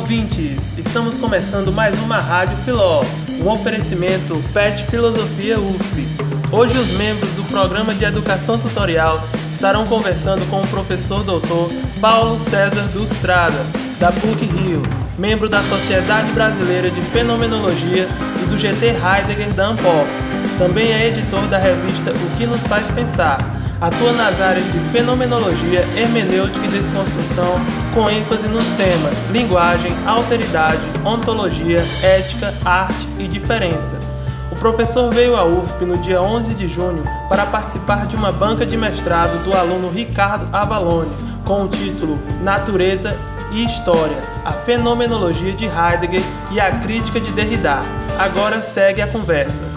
ouvintes! Estamos começando mais uma Rádio Filó, um oferecimento PET Filosofia USP. Hoje os membros do Programa de Educação Tutorial estarão conversando com o professor doutor Paulo César Dustrada, da PUC-Rio, membro da Sociedade Brasileira de Fenomenologia e do GT Heidegger da ANPOF. Também é editor da revista O que nos faz pensar. Atua nas áreas de fenomenologia, hermenêutica e desconstrução, com ênfase nos temas linguagem, alteridade, ontologia, ética, arte e diferença. O professor veio à USP no dia 11 de junho para participar de uma banca de mestrado do aluno Ricardo Avalone, com o título Natureza e História, a Fenomenologia de Heidegger e a Crítica de Derrida. Agora segue a conversa.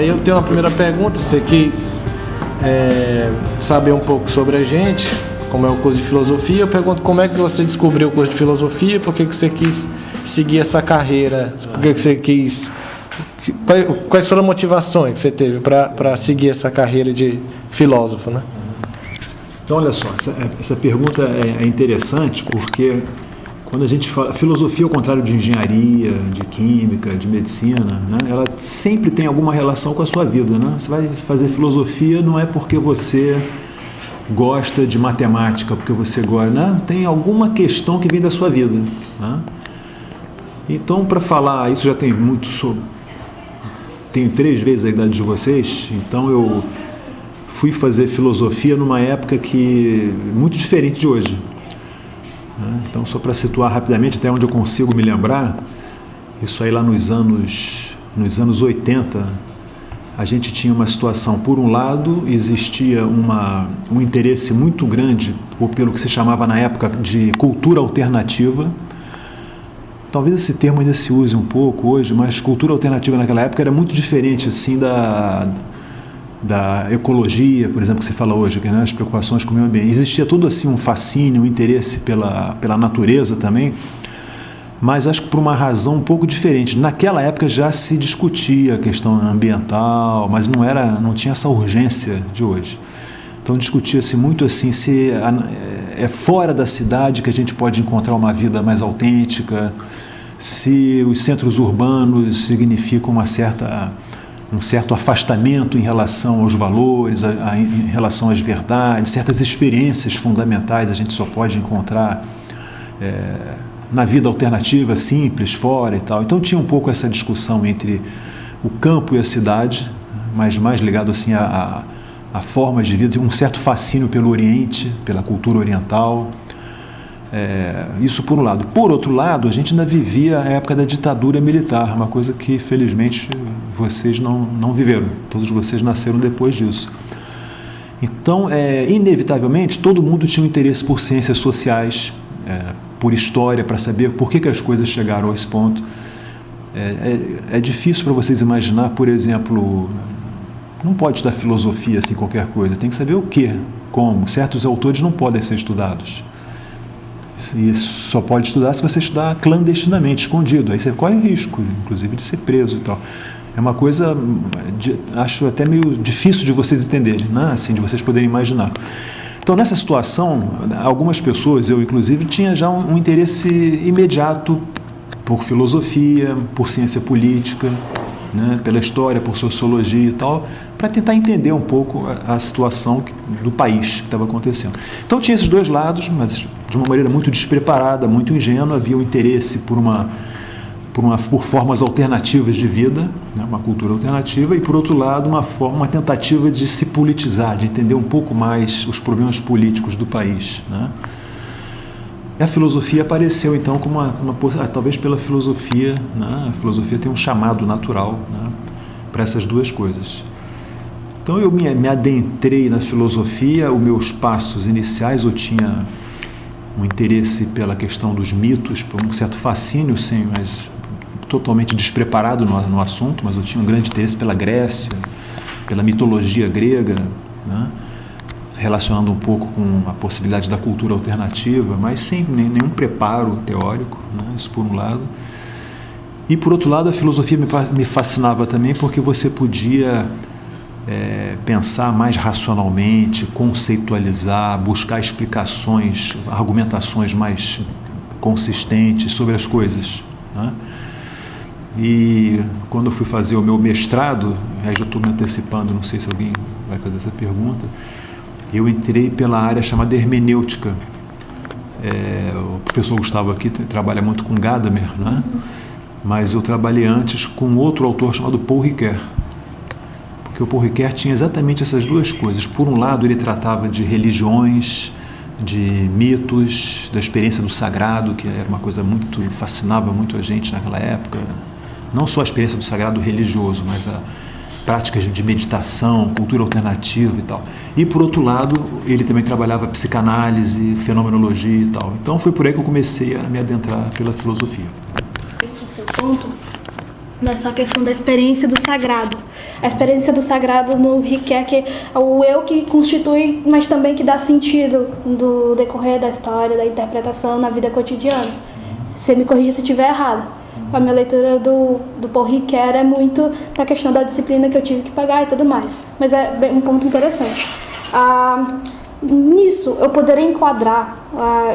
Eu tenho uma primeira pergunta. Você quis saber um pouco sobre a gente, como é o curso de filosofia. Eu pergunto como é que você descobriu o curso de filosofia, por que você quis seguir essa carreira, por que você quis... Quais foram as motivações que você teve para seguir essa carreira de filósofo, né? Então, olha só, essa pergunta é interessante porque quando a gente fala filosofia, ao contrário de engenharia, de química, de medicina, né, ela sempre tem alguma relação com a sua vida, né? Você vai fazer filosofia não é porque você gosta de matemática, porque você gosta, né? Tem alguma questão que vem da sua vida, né? Então, para falar, isso já tem muito sobre... Tenho 3 vezes a idade de vocês, então eu fui fazer filosofia numa época que muito diferente de hoje. Então, só para situar rapidamente, até onde eu consigo me lembrar, isso aí lá nos anos 80, a gente tinha uma situação, por um lado, existia um interesse muito grande pelo que se chamava na época de cultura alternativa. Talvez esse termo ainda se use um pouco hoje, mas cultura alternativa naquela época era muito diferente assim da ecologia, por exemplo, que se fala hoje, que, né, as preocupações com o meio ambiente. Existia todo assim um fascínio, um interesse pela natureza também, mas acho que por uma razão um pouco diferente. Naquela época já se discutia a questão ambiental, mas não tinha essa urgência de hoje. Então discutia-se muito assim se é fora da cidade que a gente pode encontrar uma vida mais autêntica, se os centros urbanos significam um certo afastamento em relação aos valores, em relação às verdades, certas experiências fundamentais a gente só pode encontrar na vida alternativa, simples, fora e tal. Então tinha um pouco essa discussão entre o campo e a cidade, mas mais ligado assim a formas de vida, um certo fascínio pelo Oriente, pela cultura oriental. Isso por um lado. Por outro lado, a gente ainda vivia a época da ditadura militar, uma coisa que felizmente vocês não viveram. Todos vocês nasceram depois disso. Então, inevitavelmente, todo mundo tinha um interesse por ciências sociais, por história, para saber por que as coisas chegaram a esse ponto. É difícil para vocês imaginar, por exemplo, não pode estudar filosofia assim qualquer coisa, tem que saber o que, como. Certos autores não podem ser estudados. E só pode estudar se você estudar clandestinamente, escondido. Aí você corre o risco, inclusive, de ser preso e tal. É uma coisa, acho até meio difícil de vocês entenderem, né? Assim, de vocês poderem imaginar. Então, nessa situação, algumas pessoas, eu inclusive, tinha já um interesse imediato por filosofia, por ciência política, né? Pela história, por sociologia e tal, para tentar entender um pouco a situação do país que estava acontecendo. Então tinha esses dois lados, mas de uma maneira muito despreparada, muito ingênua. Havia um interesse por formas alternativas de vida, né? Uma cultura alternativa, e por outro lado uma tentativa de se politizar, de entender um pouco mais os problemas políticos do país, né? E a filosofia apareceu então como talvez pela filosofia, né? A filosofia tem um chamado natural, né? Para essas duas coisas. Então eu me adentrei na filosofia. Os meus passos iniciais, eu tinha um interesse pela questão dos mitos, por um certo fascínio, sim, mas totalmente despreparado no assunto, mas eu tinha um grande interesse pela Grécia, pela mitologia grega, né? Relacionando um pouco com a possibilidade da cultura alternativa, mas sem nenhum preparo teórico, né? Isso por um lado. E por outro lado, a filosofia me fascinava também porque você podia pensar mais racionalmente, conceitualizar, buscar explicações, argumentações mais consistentes sobre as coisas, né? E quando eu fui fazer o meu mestrado, aí já estou me antecipando, não sei se alguém vai fazer essa pergunta, eu entrei pela área chamada hermenêutica. O professor Gustavo aqui trabalha muito com Gadamer, né? Mas eu trabalhei antes com outro autor chamado Paul Ricoeur, porque o Paul Ricoeur tinha exatamente essas duas coisas. Por um lado, ele tratava de religiões, de mitos, da experiência do sagrado, que era uma coisa muito, fascinava muito a gente naquela época. Não só a experiência do sagrado religioso, mas a práticas de meditação, cultura alternativa e tal. E, por outro lado, ele também trabalhava psicanálise, fenomenologia e tal. Então, foi por aí que eu comecei a me adentrar pela filosofia. O seu ponto, nessa questão da experiência do sagrado. A experiência do sagrado no Ricoeur, que é o eu que constitui, mas também que dá sentido do decorrer da história, da interpretação na vida cotidiana. Você me corrija se estiver errado. A minha leitura do Paul Ricoeur é muito da questão da disciplina que eu tive que pagar e tudo mais. Mas é um ponto interessante. Nisso, eu poderia enquadrar,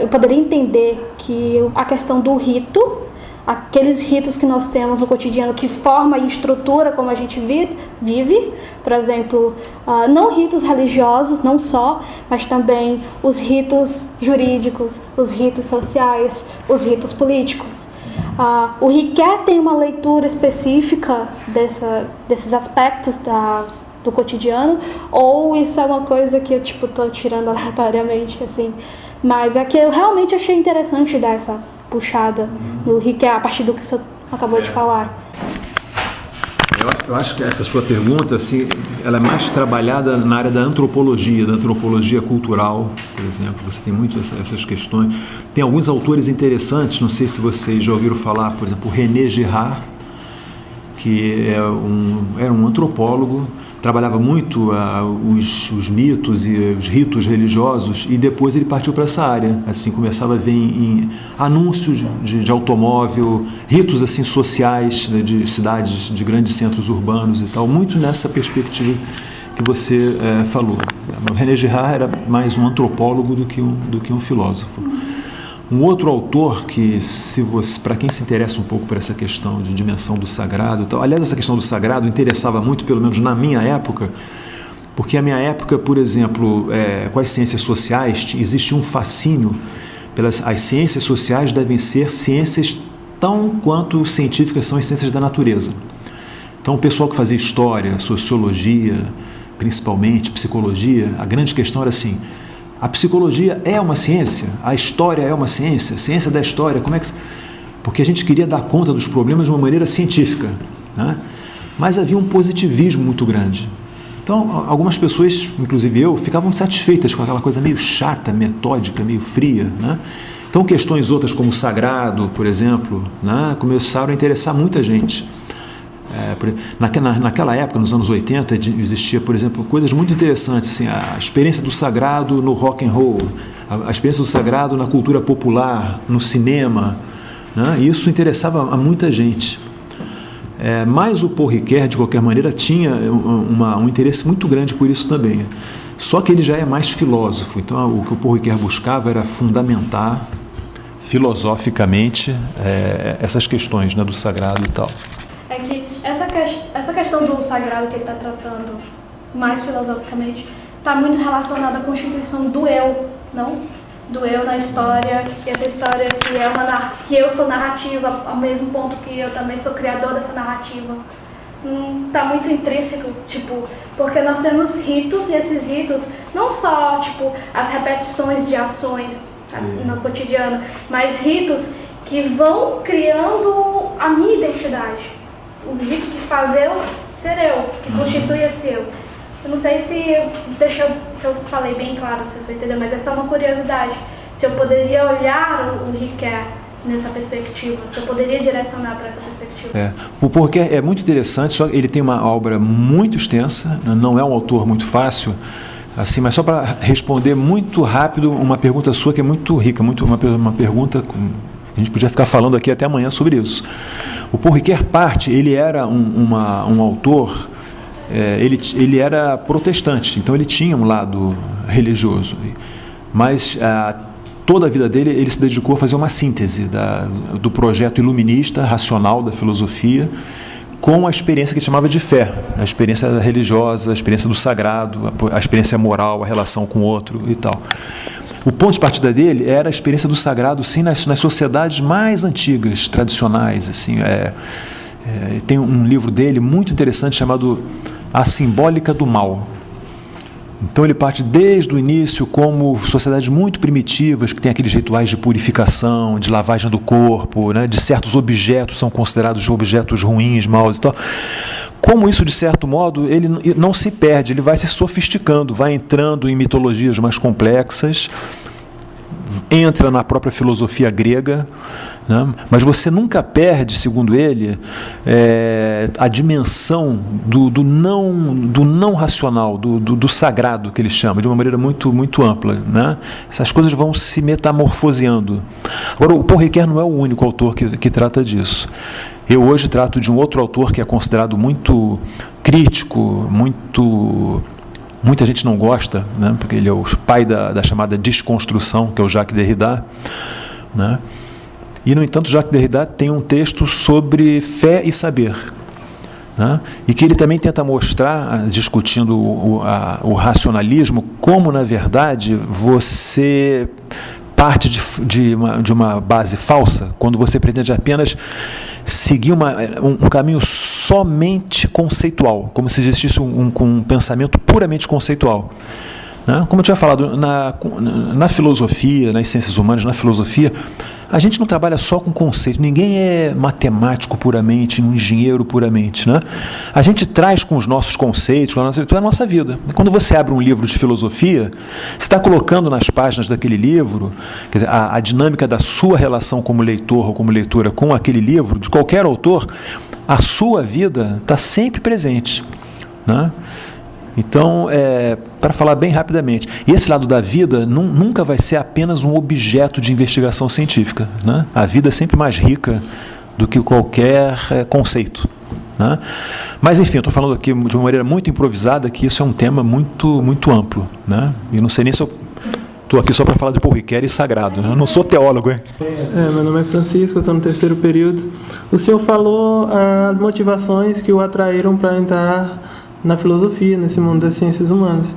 eu poderia entender que a questão do rito, aqueles ritos que nós temos no cotidiano que forma e estrutura como a gente vive, por exemplo, não ritos religiosos, não só, mas também os ritos jurídicos, os ritos sociais, os ritos políticos. O Ricoeur tem uma leitura específica desses aspectos do cotidiano, ou isso é uma coisa que eu estou tirando aleatoriamente, assim. Mas é que eu realmente achei interessante dar essa puxada no Ricoeur, a partir do que o senhor acabou de falar. Eu acho que essa sua pergunta, assim, ela é mais trabalhada na área da antropologia cultural, por exemplo. Você tem muito essas questões. Tem alguns autores interessantes, não sei se vocês já ouviram falar, por exemplo, René Girard, que era um antropólogo, trabalhava muito os mitos e os ritos religiosos, e depois ele partiu para essa área. Assim, começava a ver em anúncios de automóvel, ritos assim sociais, né, de cidades, de grandes centros urbanos e tal, muito nessa perspectiva que você falou. O René Girard era mais um antropólogo do que um filósofo. Um outro autor que, para quem se interessa um pouco por essa questão de dimensão do sagrado, tal, aliás, essa questão do sagrado interessava muito, pelo menos na minha época, porque a minha época, por exemplo, com as ciências sociais, existia um fascínio as ciências sociais devem ser ciências tão quanto científicas são as ciências da natureza. Então, o pessoal que fazia história, sociologia, principalmente psicologia, a grande questão era assim: a psicologia é uma ciência? A história é uma ciência? A ciência da história, como é que... Porque a gente queria dar conta dos problemas de uma maneira científica, né? Mas havia um positivismo muito grande. Então, algumas pessoas, inclusive eu, ficavam satisfeitas com aquela coisa meio chata, metódica, meio fria, né? Então, questões outras como o sagrado, por exemplo, né, começaram a interessar muita gente. Naquela época, nos anos 80, existia, por exemplo, coisas muito interessantes, assim, a experiência do sagrado no rock and roll, a experiência do sagrado na cultura popular, no cinema, né? E isso interessava a muita gente. Mas o Paul Ricoeur, de qualquer maneira, tinha um interesse muito grande por isso também. Só que ele já é mais filósofo, então o que o Paul Ricoeur buscava era fundamentar filosoficamente essas questões, né, do sagrado e tal. É que essa questão do sagrado que ele está tratando mais filosoficamente está muito relacionada à constituição do eu, não? Do eu na história, e essa história que eu sou narrativa, ao mesmo ponto que eu também sou criador dessa narrativa. Está muito intrínseco, porque nós temos ritos, e esses ritos, não só, as repetições de ações, sabe, no cotidiano, mas ritos que vão criando a minha identidade. O rito que faz eu ser eu, que constitui esse eu. Eu não sei se eu falei bem claro, se você entendeu, mas essa é uma curiosidade. Se eu poderia olhar o Ricoeur nessa perspectiva, se eu poderia direcionar para essa perspectiva. O Paul Ricoeur é muito interessante, só ele tem uma obra muito extensa, não é um autor muito fácil, assim, mas só para responder muito rápido uma pergunta sua que é muito rica, uma pergunta... A gente podia ficar falando aqui até amanhã sobre isso. O Paul Ricoeur ele era um autor ele era protestante, então ele tinha um lado religioso, mas toda a vida dele ele se dedicou a fazer uma síntese do projeto iluminista, racional da filosofia, com a experiência que ele chamava de fé, a experiência religiosa, a experiência do sagrado, a experiência moral, a relação com o outro e tal. O ponto de partida dele era a experiência do sagrado, sim, nas sociedades mais antigas, tradicionais. Assim, tem um livro dele muito interessante chamado A Simbólica do Mal. Então ele parte desde o início como sociedades muito primitivas, que têm aqueles rituais de purificação, de lavagem do corpo, né, de certos objetos são considerados objetos ruins, maus e tal. Como isso, de certo modo, ele não se perde, ele vai se sofisticando, vai entrando em mitologias mais complexas, entra na própria filosofia grega, né? Mas você nunca perde, segundo ele, a dimensão do não racional, do sagrado, que ele chama, de uma maneira muito, muito ampla, né? Essas coisas vão se metamorfoseando. Agora, o Paul Ricoeur não é o único autor que trata disso. Eu hoje trato de um outro autor que é considerado muito crítico, muita gente não gosta, né, porque ele é o pai da chamada desconstrução, que é o Jacques Derrida, né? E, no entanto, Jacques Derrida tem um texto sobre fé e saber, né? E que ele também tenta mostrar, discutindo o racionalismo, como, na verdade, você parte de uma base falsa, quando você pretende apenas seguir um caminho somente conceitual, como se existisse um pensamento puramente conceitual. Né? Como eu tinha falado, na filosofia, nas ciências humanas, na filosofia, a gente não trabalha só com conceito, ninguém é matemático puramente, um engenheiro puramente. Né? A gente traz com os nossos conceitos, com a nossa leitura, a nossa vida. Quando você abre um livro de filosofia, você está colocando nas páginas daquele livro, quer dizer, a dinâmica da sua relação como leitor ou como leitora com aquele livro, de qualquer autor, a sua vida está sempre presente. Né? Então, para falar bem rapidamente, esse lado da vida nunca vai ser apenas um objeto de investigação científica. Né? A vida é sempre mais rica do que qualquer conceito. Né? Mas, enfim, eu estou falando aqui de uma maneira muito improvisada, que isso é um tema muito, muito amplo. Né? E não sei nem se eu estou aqui só para falar de Paul Ricoeur e sagrado. Né? Eu não sou teólogo. Hein? Meu nome é Francisco, eu estou no 3º período. O senhor falou as motivações que o atraíram para entrar na filosofia, nesse mundo das ciências humanas.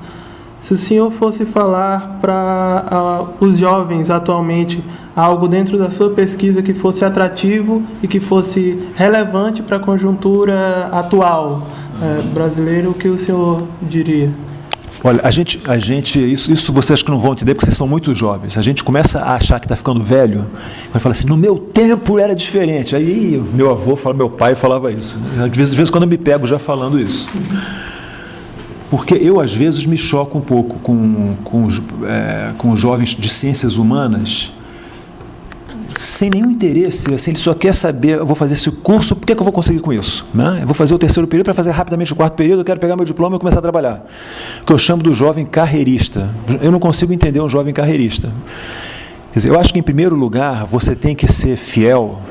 Se o senhor fosse falar para os jovens atualmente algo dentro da sua pesquisa que fosse atrativo e que fosse relevante para a conjuntura atual brasileira, o que o senhor diria? Olha, isso vocês acho que não vão entender porque vocês são muito jovens. A gente começa a achar que está ficando velho, vai falar assim, no meu tempo era diferente. Aí meu pai falava isso. Às vezes quando eu me pego já falando isso. Porque eu, às vezes, me choco um pouco com jovens de ciências humanas sem nenhum interesse, assim, ele só quer saber, eu vou fazer esse curso, por que eu vou conseguir com isso? Né? Eu vou fazer o 3º período para fazer rapidamente o 4º período, eu quero pegar meu diploma e começar a trabalhar. O que eu chamo do jovem carreirista. Eu não consigo entender um jovem carreirista. Quer dizer, eu acho que, em primeiro lugar, você tem que ser fiel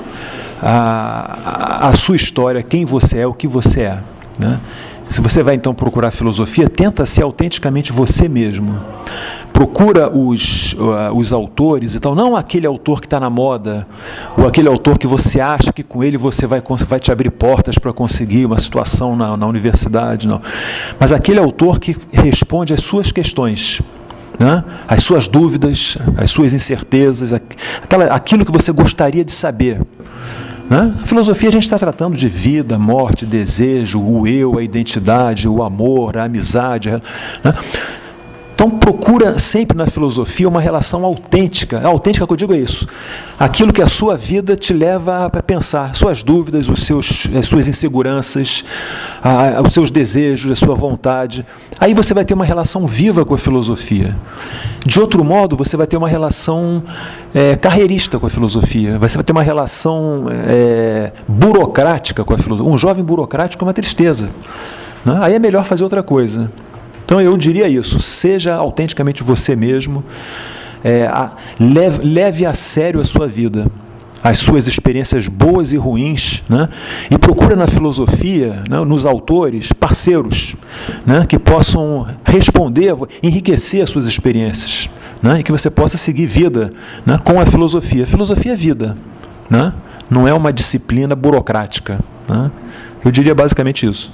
à sua história, quem você é, o que você é. Né? Se você vai, então, procurar filosofia, tenta ser autenticamente você mesmo. Procura os autores e tal, não aquele autor que está na moda, ou aquele autor que você acha que com ele você vai te abrir portas para conseguir uma situação na universidade, não. Mas aquele autor que responde às suas questões, né? Às suas dúvidas, às suas incertezas, aquilo que você gostaria de saber. Né? A filosofia a gente está tratando de vida, morte, desejo, o eu, a identidade, o amor, a amizade. Né? Então procura sempre na filosofia uma relação autêntica. A autêntica que eu digo é isso. Aquilo que a sua vida te leva a pensar, suas dúvidas, as suas inseguranças, os seus desejos, a sua vontade. Aí você vai ter uma relação viva com a filosofia. De outro modo, você vai ter uma relação carreirista com a filosofia. Você vai ter uma relação burocrática com a filosofia. Um jovem burocrático é uma tristeza. Né? Aí é melhor fazer outra coisa. Então eu diria isso, seja autenticamente você mesmo, leve a sério a sua vida. as suas experiências boas e ruins, né? E procura na filosofia, né, nos autores, parceiros, né, que possam responder, enriquecer as suas experiências, né, e que você possa seguir vida, né, com a filosofia. A filosofia é vida, né? Não é uma disciplina burocrática, né? Eu diria basicamente isso.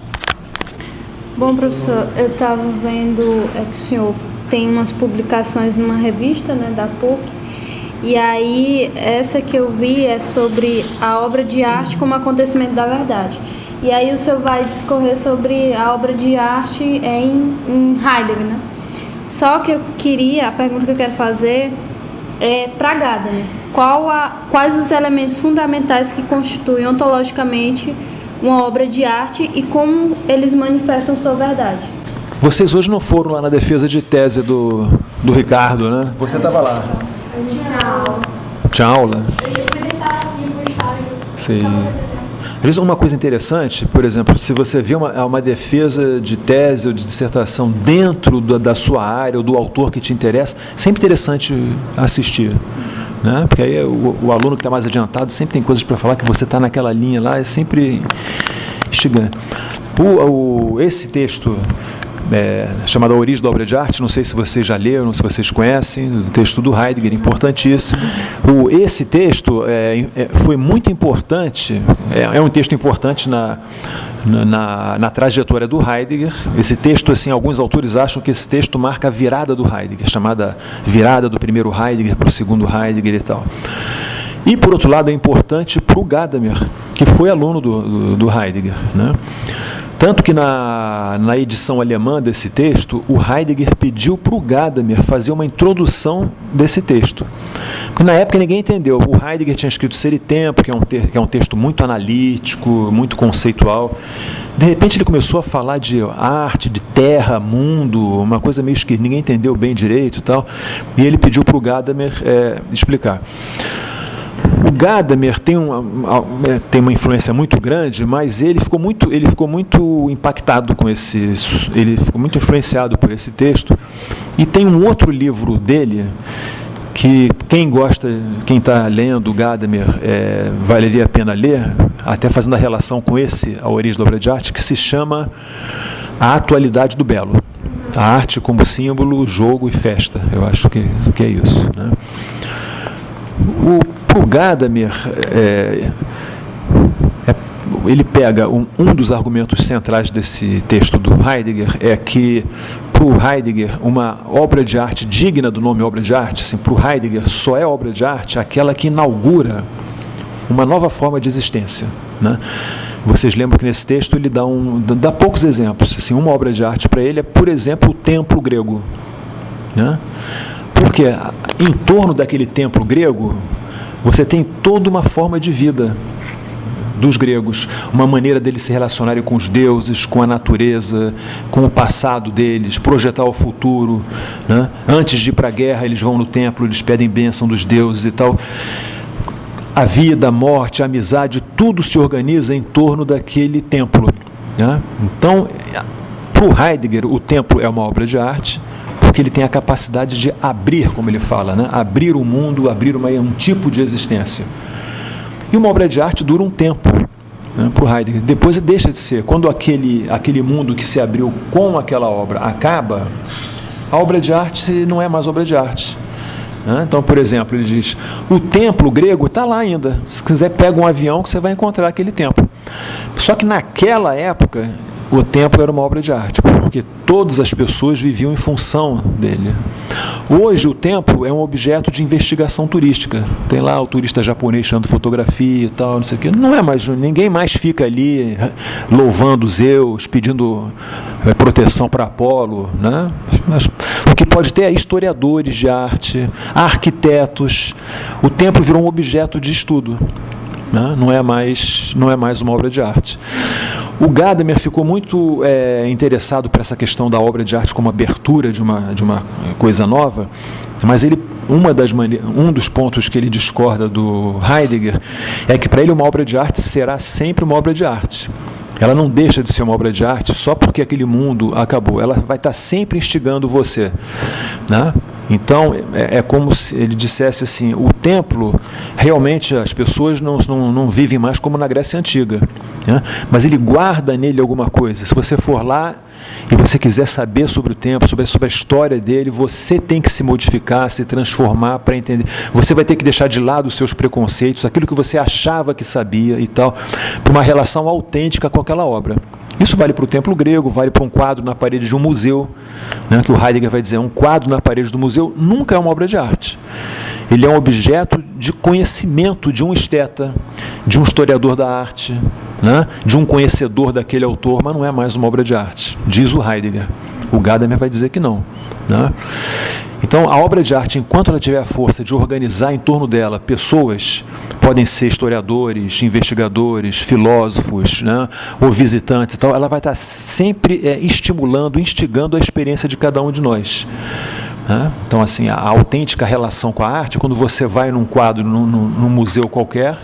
Bom, professor, eu estava vendo que o senhor tem umas publicações numa revista, né, da PUC, e aí essa que eu vi é sobre a obra de arte como acontecimento da verdade. E aí o senhor vai discorrer sobre a obra de arte em Heidegger, né? Só que a pergunta que eu quero fazer é para Gadamer. Quais os elementos fundamentais que constituem ontologicamente uma obra de arte e como eles manifestam sua verdade? Vocês hoje não foram lá na defesa de tese do Ricardo, né? Você estava lá. Tinha aula? Sim. Às vezes uma coisa interessante, por exemplo, se você vê uma defesa de tese ou de dissertação dentro da sua área ou do autor que te interessa, sempre interessante assistir, né? Porque aí o aluno que está mais adiantado sempre tem coisas para falar, que você está naquela linha lá, é sempre instigante. Esse texto chamado A Origem da Obra de Arte, não sei se vocês já leram, se vocês conhecem, o texto do Heidegger, importantíssimo. Esse texto foi muito importante, é um texto importante na trajetória do Heidegger. Esse texto, assim, alguns autores acham que esse texto marca a virada do Heidegger, chamada virada do primeiro Heidegger para o segundo Heidegger e tal. E, por outro lado, é importante para o Gadamer, que foi aluno do Heidegger, né? Tanto que na edição alemã desse texto, o Heidegger pediu para o Gadamer fazer uma introdução desse texto. Porque na época ninguém entendeu. O Heidegger tinha escrito Ser e Tempo, que é um texto muito analítico, muito conceitual. De repente ele começou a falar de arte, de terra, mundo, uma coisa meio que ninguém entendeu bem direito e tal. E ele pediu para o Gadamer explicar. O Gadamer tem uma influência muito grande, mas ele ficou muito impactado com ele ficou muito influenciado por esse texto. E tem um outro livro dele que quem está lendo o Gadamer, valeria a pena ler, até fazendo a relação com A Origem da Obra de Arte, que se chama A Atualidade do Belo. A arte como símbolo, jogo e festa. Eu acho que é isso, né? O Gadamer, ele pega um dos argumentos centrais desse texto do Heidegger, é que para o Heidegger uma obra de arte digna do nome obra de arte, assim, para o Heidegger só é obra de arte aquela que inaugura uma nova forma de existência, né? Vocês lembram que nesse texto ele dá poucos exemplos. Assim, uma obra de arte para ele é, por exemplo, o templo grego, né? Porque em torno daquele templo grego você tem toda uma forma de vida dos gregos, uma maneira deles se relacionarem com os deuses, com a natureza, com o passado deles, projetar o futuro, né? Antes de ir para a guerra, eles vão no templo, eles pedem bênção dos deuses e tal. A vida, a morte, a amizade, tudo se organiza em torno daquele templo, né? Então, para o Heidegger, o templo é uma obra de arte, porque ele tem a capacidade de abrir, como ele fala, né? Abrir o mundo, abrir um tipo de existência. E uma obra de arte dura um tempo, né, para o Heidegger. Depois deixa de ser. Quando aquele mundo que se abriu com aquela obra acaba, a obra de arte não é mais obra de arte, né? Então, por exemplo, ele diz, o templo grego está lá ainda. Se quiser, pega um avião que você vai encontrar aquele templo. Só que naquela época, o templo era uma obra de arte, porque todas as pessoas viviam em função dele. Hoje o templo é um objeto de investigação turística. Tem lá o turista japonês tirando fotografia e tal, não sei o quê. Não é mais, ninguém mais fica ali louvando Zeus, pedindo proteção para Apolo, né? Mas o que pode ter é historiadores de arte, arquitetos. O templo virou um objeto de estudo, né? Não é mais uma obra de arte. O Gadamer ficou muito interessado por essa questão da obra de arte como abertura de uma coisa nova, mas um dos pontos que ele discorda do Heidegger é que para ele uma obra de arte será sempre uma obra de arte. Ela não deixa de ser uma obra de arte só porque aquele mundo acabou. Ela vai estar sempre instigando você, né? Então, é como se ele dissesse assim, o templo, realmente as pessoas não vivem mais como na Grécia Antiga, né? Mas ele guarda nele alguma coisa. Se você for lá e você quiser saber sobre o templo, sobre a história dele, você tem que se modificar, se transformar para entender. Você vai ter que deixar de lado os seus preconceitos, aquilo que você achava que sabia e tal, para uma relação autêntica com aquela obra. Isso vale para o templo grego, vale para um quadro na parede de um museu, né, que o Heidegger vai dizer, um quadro na parede do museu nunca é uma obra de arte. Ele é um objeto de conhecimento de um esteta, de um historiador da arte, né, de um conhecedor daquele autor, mas não é mais uma obra de arte, diz o Heidegger. O Gadamer vai dizer que não, né? Então, a obra de arte, enquanto ela tiver a força de organizar em torno dela pessoas, podem ser historiadores, investigadores, filósofos, né, ou visitantes e tal, ela vai estar sempre estimulando, instigando a experiência de cada um de nós. Né? Então, assim, a autêntica relação com a arte, quando você vai num quadro, num museu qualquer,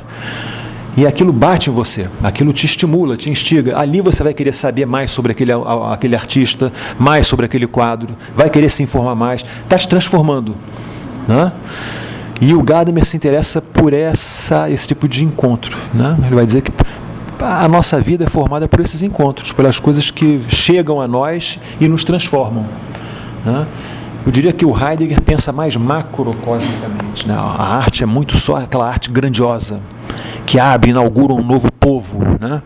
e aquilo bate em você, aquilo te estimula, te instiga. Ali você vai querer saber mais sobre aquele artista, mais sobre aquele quadro, vai querer se informar mais, está se transformando. Né? E o Gadamer se interessa por esse tipo de encontro. Né? Ele vai dizer que a nossa vida é formada por esses encontros, pelas coisas que chegam a nós e nos transformam. Né? Eu diria que o Heidegger pensa mais macrocosmicamente. Né? A arte é muito só aquela arte grandiosa, que abre, inaugura um novo povo. Né?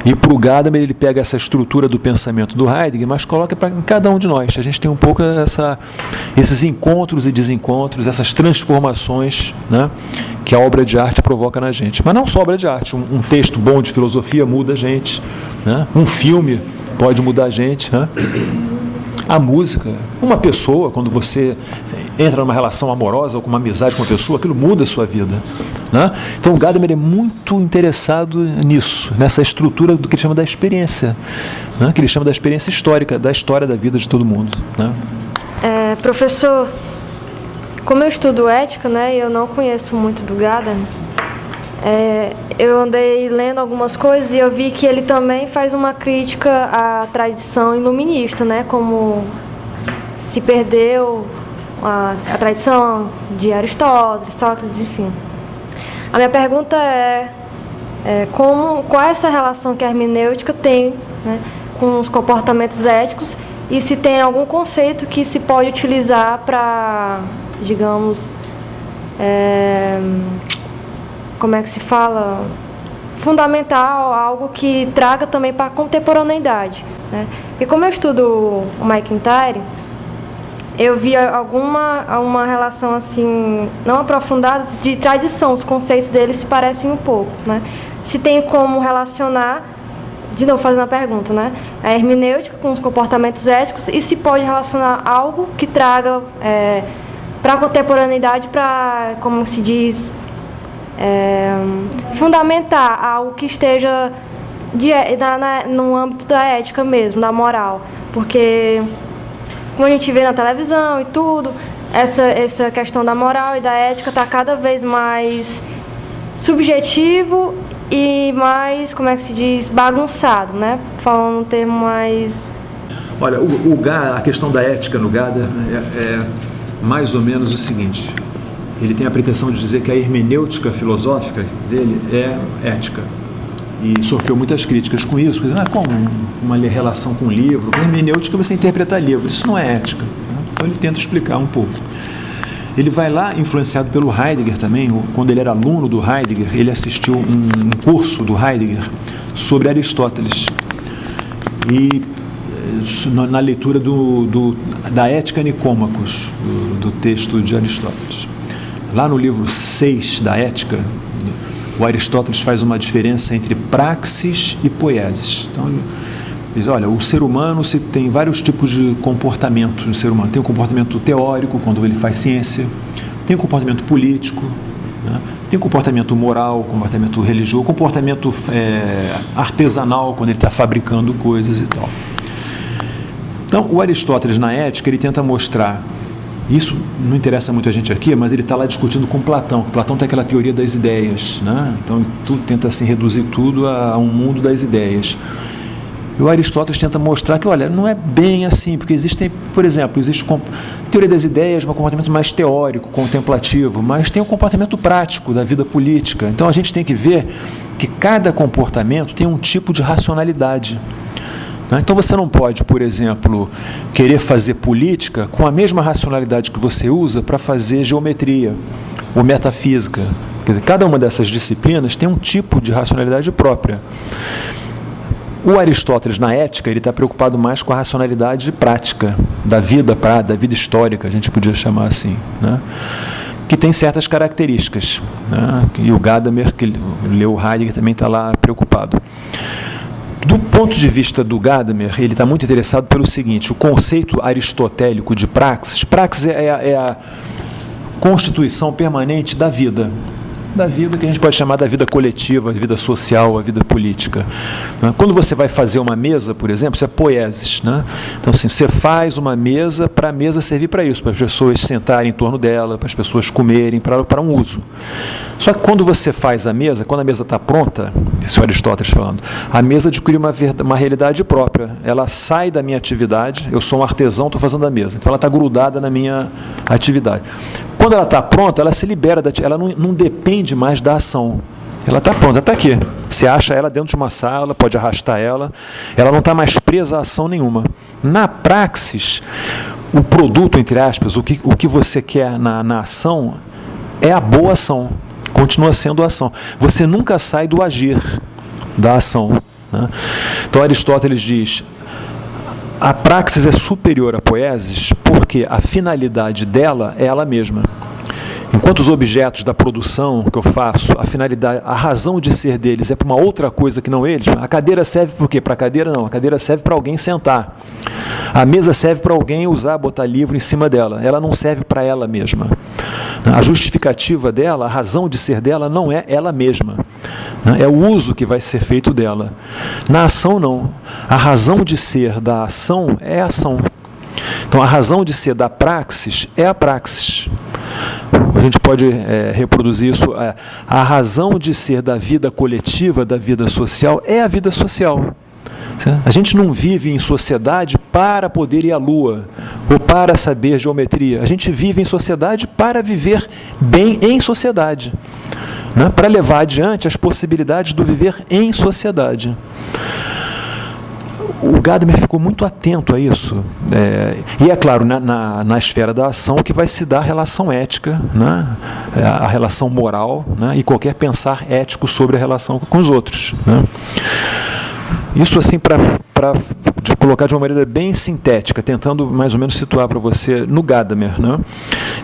E para o Gadamer ele pega essa estrutura do pensamento do Heidegger, mas coloca em cada um de nós. A gente tem um pouco esses encontros e desencontros, essas transformações, né, que a obra de arte provoca na gente. Mas não só obra de arte, um texto bom de filosofia muda a gente, né? Um filme pode mudar a gente, né? A música, uma pessoa, quando você entra numa relação amorosa ou com uma amizade com uma pessoa, aquilo muda a sua vida. Né? Então o Gadamer é muito interessado nisso, nessa estrutura do que ele chama da experiência, né? Que ele chama da experiência histórica, da história da vida de todo mundo. Né? Professor, como eu estudo ética, né, eu não conheço muito do Gadamer, eu andei lendo algumas coisas e eu vi que ele também faz uma crítica à tradição iluminista, né? Como se perdeu a tradição de Aristóteles, Sócrates, enfim. A minha pergunta qual é essa relação que a hermenêutica tem, né, com os comportamentos éticos e se tem algum conceito que se pode utilizar para, digamos, como é que se fala, fundamental, algo que traga também para a contemporaneidade, né? Porque como eu estudo o McIntyre, eu vi uma relação assim, não aprofundada, de tradição, os conceitos dele se parecem um pouco, né? Se tem como relacionar, de novo fazendo a pergunta, né, a hermenêutica com os comportamentos éticos e se pode relacionar algo que traga para a contemporaneidade, para, como se diz, fundamentar algo que esteja no âmbito da ética mesmo, da moral, porque como a gente vê na televisão e tudo, essa questão da moral e da ética está cada vez mais subjetivo e mais, como é que se diz, bagunçado, né? Falando um termo mais... Olha, a questão da ética no Gadamer é mais ou menos o seguinte: ele tem a pretensão de dizer que a hermenêutica filosófica dele é ética. E sofreu muitas críticas com isso, porque como uma relação com o livro, com a hermenêutica você interpretar livro, isso não é ética. Né? Então ele tenta explicar um pouco. Ele vai lá, influenciado pelo Heidegger também, quando ele era aluno do Heidegger, ele assistiu um curso do Heidegger sobre Aristóteles. E na leitura da Ética Nicômacos, do texto de Aristóteles. Lá no livro 6 da Ética, o Aristóteles faz uma diferença entre praxis e poiesis. Então, ele diz, olha, o ser humano tem vários tipos de comportamento no ser humano. Tem o comportamento teórico, quando ele faz ciência, tem o comportamento político, né? Tem o comportamento moral, comportamento religioso, comportamento artesanal, quando ele está fabricando coisas e tal. Então, o Aristóteles, na Ética, ele tenta mostrar, isso não interessa muito a gente aqui, mas ele está lá discutindo com Platão. Platão tem aquela teoria das ideias, né? Então, ele tenta assim, reduzir tudo a um mundo das ideias. E o Aristóteles tenta mostrar que, olha, não é bem assim, porque existem, por exemplo, existe teoria das ideias, um comportamento mais teórico, contemplativo, mas tem o comportamento prático da vida política. Então a gente tem que ver que cada comportamento tem um tipo de racionalidade. Então você não pode, por exemplo, querer fazer política com a mesma racionalidade que você usa para fazer geometria ou metafísica. Quer dizer, cada uma dessas disciplinas tem um tipo de racionalidade própria. O Aristóteles, na ética, ele está preocupado mais com a racionalidade prática da vida histórica, a gente podia chamar assim, né? Que tem certas características, né? E o Gadamer, que leu Heidegger, também está lá preocupado. Do ponto de vista do Gadamer, ele está muito interessado pelo seguinte: o conceito aristotélico de praxis. Praxis é a constituição permanente da vida que a gente pode chamar da vida coletiva, a vida social, a vida política. Quando você vai fazer uma mesa, por exemplo, isso é poiesis, né? Então, assim, você faz uma mesa para a mesa servir para isso, para as pessoas sentarem em torno dela, para as pessoas comerem, para um uso. Só que quando você faz a mesa, quando a mesa está pronta, isso é Aristóteles falando, a mesa adquire uma realidade própria. Ela sai da minha atividade, eu sou um artesão, estou fazendo a mesa, então ela está grudada na minha atividade. Quando ela está pronta, ela se libera, ela não depende mais da ação. Ela está pronta, está aqui. Você acha ela dentro de uma sala, pode arrastar ela não está mais presa a ação nenhuma. Na praxis, o produto, entre aspas, o que você quer na ação é a boa ação, continua sendo a ação. Você nunca sai do agir da ação, né? Então Aristóteles diz: a praxis é superior à poiesis porque a finalidade dela é ela mesma. Enquanto os objetos da produção que eu faço, a finalidade, a razão de ser deles é para uma outra coisa que não eles, a cadeira serve por quê? Para a cadeira não, a cadeira serve para alguém sentar. A mesa serve para alguém usar, botar livro em cima dela, ela não serve para ela mesma. A justificativa dela, a razão de ser dela não é ela mesma, é o uso que vai ser feito dela. Na ação não, a razão de ser da ação é a ação. Então a razão de ser da praxis é a praxis. A gente pode reproduzir isso. A razão de ser da vida coletiva, da vida social, é a vida social. Certo? A gente não vive em sociedade para poder ir à lua ou para saber geometria. A gente vive em sociedade para viver bem em sociedade, né? Para levar adiante as possibilidades do viver em sociedade. O Gadamer ficou muito atento a isso. E é claro, na esfera da ação que vai se dar a relação ética, né? A relação moral, né? E qualquer pensar ético sobre a relação com os outros, né? Isso assim para colocar de uma maneira bem sintética, tentando mais ou menos situar para você no Gadamer, né?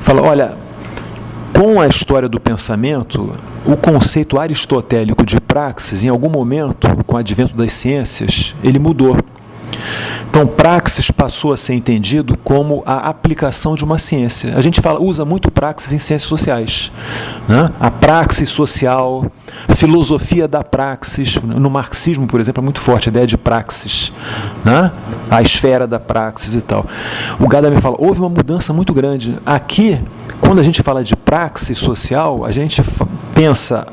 Fala, olha, com a história do pensamento, o conceito aristotélico de praxis, em algum momento, com o advento das ciências, ele mudou. Então, praxis passou a ser entendido como a aplicação de uma ciência. A gente usa muito praxis em ciências sociais, né? A praxis social, filosofia da praxis. No marxismo, por exemplo, é muito forte a ideia de praxis, né? A esfera da praxis e tal. O Gadamer fala, houve uma mudança muito grande. Aqui, quando a gente fala de praxis social, a gente pensa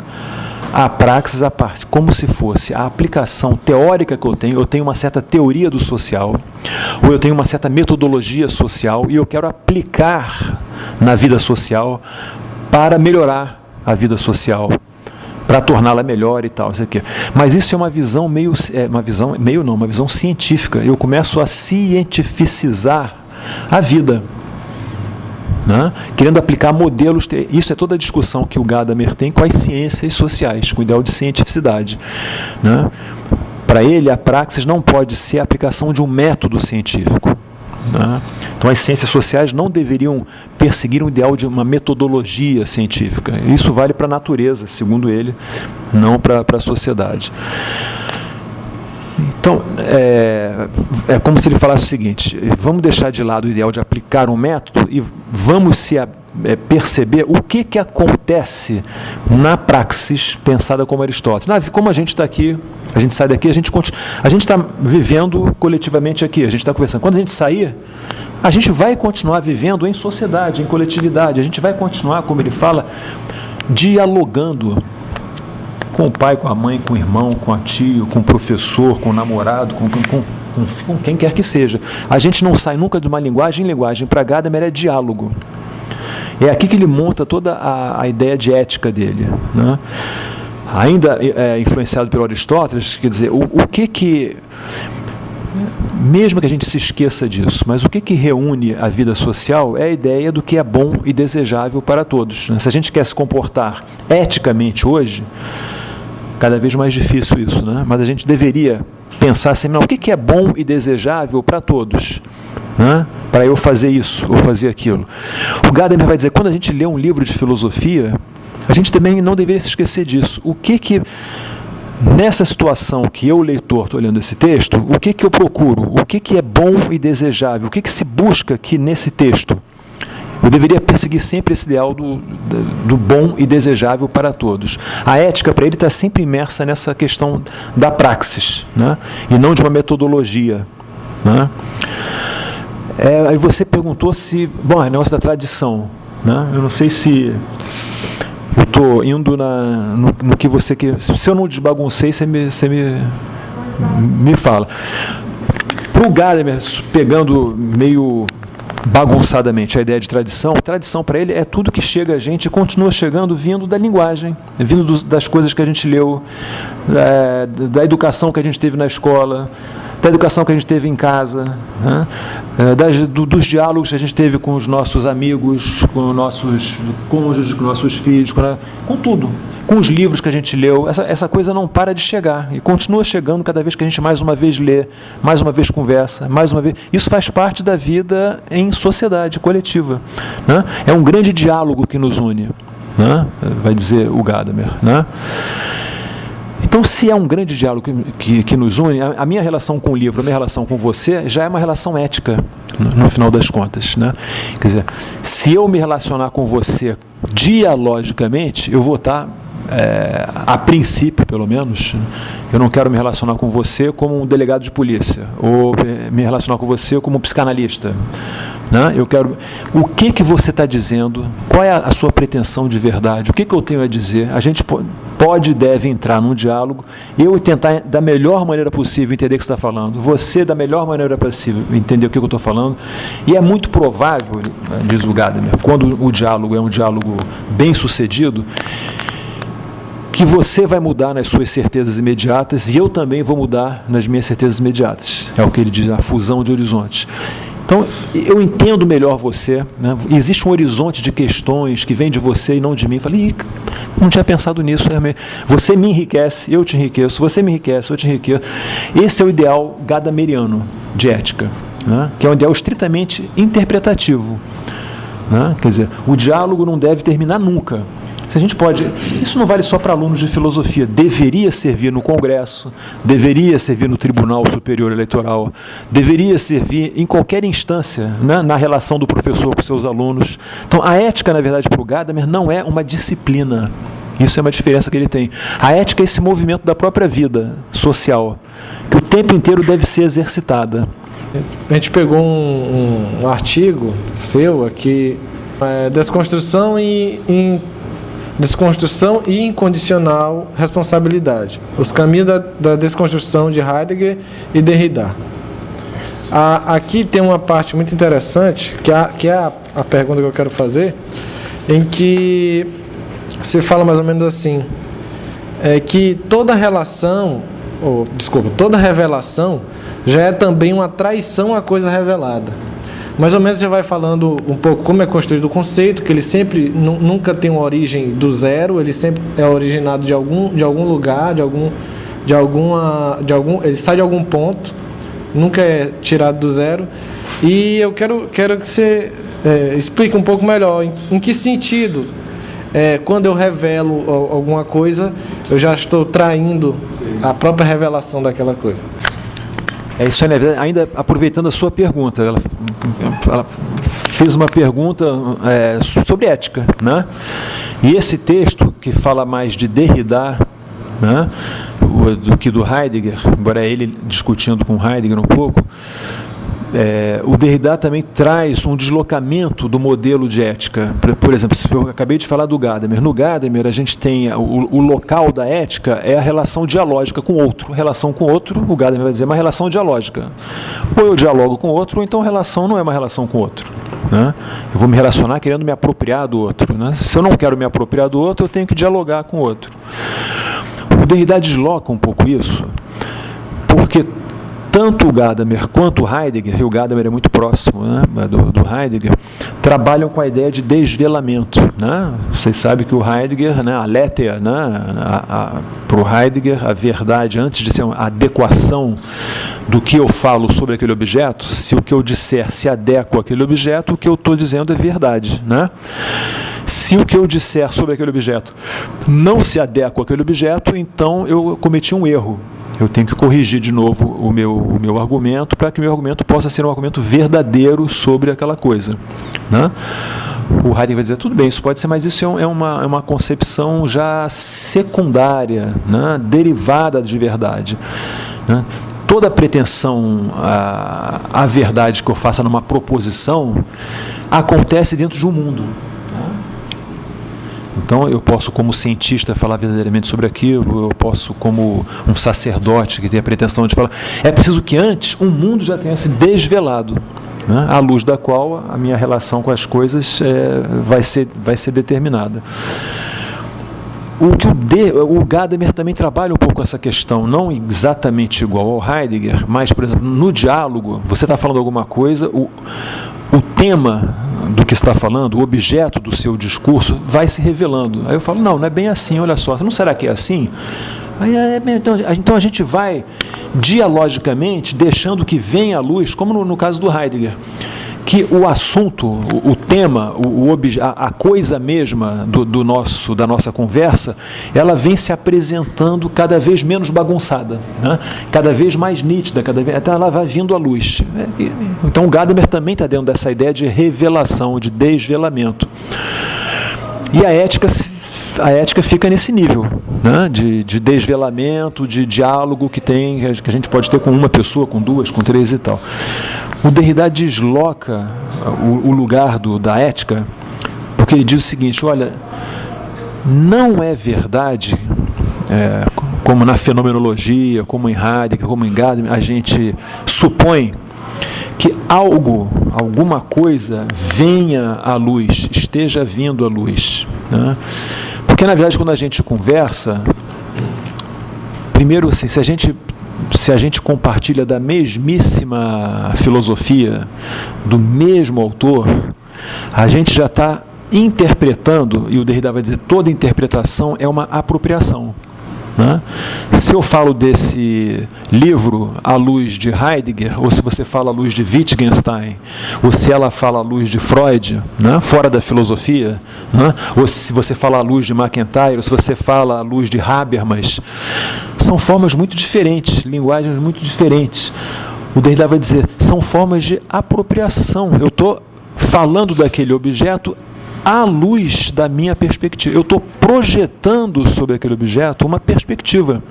a praxis à parte, como se fosse a aplicação teórica que eu tenho uma certa teoria do social, ou eu tenho uma certa metodologia social e eu quero aplicar na vida social para melhorar a vida social, para torná-la melhor e tal, isso aqui. Mas isso é uma visão uma visão científica. Eu começo a cientificizar a vida, né? Querendo aplicar modelos. Isso é toda a discussão que o Gadamer tem com as ciências sociais, com o ideal de cientificidade, né? Para ele, a praxis não pode ser a aplicação de um método científico, né? Então, as ciências sociais não deveriam perseguir um ideal de uma metodologia científica. Isso vale para a natureza, segundo ele, não para a sociedade. Então, é como se ele falasse o seguinte: vamos deixar de lado o ideal de aplicar um método e vamos perceber o que acontece na praxis pensada como Aristóteles. Como a gente está aqui, a gente sai daqui, a gente está vivendo coletivamente aqui, a gente está conversando. Quando a gente sair, a gente vai continuar vivendo em sociedade, em coletividade, a gente vai continuar, como ele fala, dialogando com o pai, com a mãe, com o irmão, com a tia, com o professor, com o namorado, com quem quer que seja. A gente não sai nunca de uma linguagem em linguagem. Para Gadamer é diálogo. É aqui que ele monta toda a ideia de ética dele, né? Ainda influenciado pelo Aristóteles, quer dizer, o que mesmo que a gente se esqueça disso, mas o que reúne a vida social é a ideia do que é bom e desejável para todos, né? Se a gente quer se comportar eticamente hoje, cada vez mais difícil isso, né? Mas a gente deveria pensar assim, não, o que é bom e desejável para todos, né? Para eu fazer isso ou fazer aquilo. O Gadamer vai dizer, quando a gente lê um livro de filosofia, a gente também não deveria se esquecer disso. O que nessa situação que eu, leitor, estou olhando esse texto, o que eu procuro? O que é bom e desejável? O que se busca aqui nesse texto? Eu deveria perseguir sempre esse ideal do bom e desejável para todos. A ética, para ele, está sempre imersa nessa questão da praxis, né? E não de uma metodologia, né? Aí você perguntou se... Bom, é negócio da tradição, né? Eu não sei se... Eu estou indo no que você quer. Se eu não desbaguncei, você me fala. Para o Gadamer, pegando meio bagunçadamente a ideia de tradição para ele é tudo que chega a gente e continua chegando vindo da linguagem, vindo das coisas que a gente leu, da educação que a gente teve na escola, da educação que a gente teve em casa, né? Dos diálogos que a gente teve com os nossos amigos, com nossos cônjuges, com nossos filhos, com tudo, com os livros que a gente leu. Essa coisa não para de chegar e continua chegando cada vez que a gente mais uma vez lê, mais uma vez conversa, mais uma vez. Isso faz parte da vida em sociedade coletiva, né? É um grande diálogo que nos une, né? Vai dizer o Gadamer, né? Então, se é um grande diálogo que nos une, a minha relação com o livro, a minha relação com você, já é uma relação ética, no final das contas, né? Quer dizer, se eu me relacionar com você dialogicamente, eu vou estar, a princípio, pelo menos, eu não quero me relacionar com você como um delegado de polícia, ou me relacionar com você como um psicanalista, né? Eu quero... O que você está dizendo? Qual é a sua pretensão de verdade? O que eu tenho a dizer? A gente pode e deve entrar num diálogo, eu tentar da melhor maneira possível entender o que você está falando, você da melhor maneira possível entender o que eu estou falando, e é muito provável, diz o Gadamer, quando o diálogo é um diálogo bem sucedido, que você vai mudar nas suas certezas imediatas e eu também vou mudar nas minhas certezas imediatas. É o que ele diz, a fusão de horizontes. Então, eu entendo melhor você, né? Existe um horizonte de questões que vem de você e não de mim. Eu falei, não tinha pensado nisso, realmente. Você me enriquece, eu te enriqueço. Você me enriquece, eu te enriqueço. Esse é o ideal gadameriano de ética, né? Que é um ideal estritamente interpretativo, né? Quer dizer, o diálogo não deve terminar nunca. Se a gente pode, isso não vale só para alunos de filosofia, deveria servir no Congresso, deveria servir no Tribunal Superior Eleitoral, deveria servir em qualquer instância, né, na relação do professor com seus alunos. Então, a ética, na verdade, para o Gadamer, não é uma disciplina. Isso é uma diferença que ele tem. A ética é esse movimento da própria vida social, que o tempo inteiro deve ser exercitada. A gente pegou um artigo seu aqui, Desconstrução e incondicional responsabilidade. Os caminhos da desconstrução de Heidegger e Derrida. Aqui tem uma parte muito interessante, que é a pergunta que eu quero fazer, em que você fala mais ou menos assim, que toda revelação já é também uma traição à coisa revelada. Mais ou menos você vai falando um pouco como é construído o conceito, que ele sempre nunca tem uma origem do zero, ele sempre é originado de algum lugar, ele sai de algum ponto, nunca é tirado do zero. E eu quero que você explique um pouco melhor em que sentido, quando eu revelo alguma coisa, eu já estou traindo a própria revelação daquela coisa. Isso aí, né? Ainda aproveitando a sua pergunta, ela fez uma pergunta sobre ética, né? E esse texto, que fala mais de Derrida, né, do que do Heidegger, embora ele discutindo com Heidegger um pouco, o Derrida também traz um deslocamento do modelo de ética. Por exemplo, eu acabei de falar do Gadamer. No Gadamer, a gente tem o local da ética é a relação dialógica com o outro. Relação com o outro, o Gadamer vai dizer, é uma relação dialógica. Ou eu dialogo com o outro, ou então a relação não é uma relação com o outro. Né? Eu vou me relacionar querendo me apropriar do outro. Né? Se eu não quero me apropriar do outro, eu tenho que dialogar com o outro. O Derrida desloca um pouco isso, porque tanto o Gadamer quanto o Heidegger, e o Gadamer é muito próximo, né, do Heidegger, trabalham com a ideia de desvelamento. Né? Vocês sabem que o Heidegger, né, a Letter, né, para o Heidegger, a verdade, antes de ser uma adequação do que eu falo sobre aquele objeto, se o que eu disser se adequa àquele objeto, o que eu estou dizendo é verdade. Né? Se o que eu disser sobre aquele objeto não se adequa àquele objeto, então eu cometi um erro. Eu tenho que corrigir de novo o meu argumento para que o meu argumento possa ser um argumento verdadeiro sobre aquela coisa. Né? O Heidegger vai dizer, tudo bem, isso pode ser, mas isso é uma concepção já secundária, né? Derivada de verdade. Né? Toda pretensão à verdade que eu faça numa proposição acontece dentro de um mundo. Então, eu posso, como cientista, falar verdadeiramente sobre aquilo, eu posso, como um sacerdote que tem a pretensão de falar. É preciso que antes um mundo já tenha se desvelado, né, à luz da qual a minha relação com as coisas vai ser determinada. O Gadamer também trabalha um pouco essa questão, não exatamente igual ao Heidegger, mas, por exemplo, no diálogo, você está falando alguma coisa, o tema do que está falando, o objeto do seu discurso, vai se revelando. Aí eu falo, não é bem assim, olha só, não será que é assim? Aí, então a gente vai dialogicamente deixando que venha à luz, como no caso do Heidegger, que o assunto, o tema, a coisa mesma da nossa conversa, ela vem se apresentando cada vez menos bagunçada, né? Cada vez mais nítida, até ela vai vindo à luz. Então o Gadamer também está dentro dessa ideia de revelação, de desvelamento. E a ética fica nesse nível, né? de desvelamento, de diálogo que a gente pode ter com uma pessoa, com duas, com três e tal. O Derrida desloca o lugar da ética, porque ele diz o seguinte, olha, não é verdade, como na fenomenologia, como em Heidegger, como em Gadamer, a gente supõe que alguma coisa venha à luz, esteja vindo à luz. Né? Porque, na verdade, quando a gente conversa, primeiro, assim, se a gente compartilha da mesmíssima filosofia, do mesmo autor, a gente já está interpretando, e o Derrida vai dizer, toda interpretação é uma apropriação. Né? Se eu falo desse livro à luz de Heidegger, ou se você fala à luz de Wittgenstein, ou se ela fala à luz de Freud, né? Fora da filosofia, né? Ou se você fala à luz de McIntyre, ou se você fala à luz de Habermas, são formas muito diferentes, linguagens muito diferentes. O Derrida vai dizer, são formas de apropriação. Eu estou falando daquele objeto à luz da minha perspectiva. Eu estou projetando sobre aquele objeto uma perspectiva.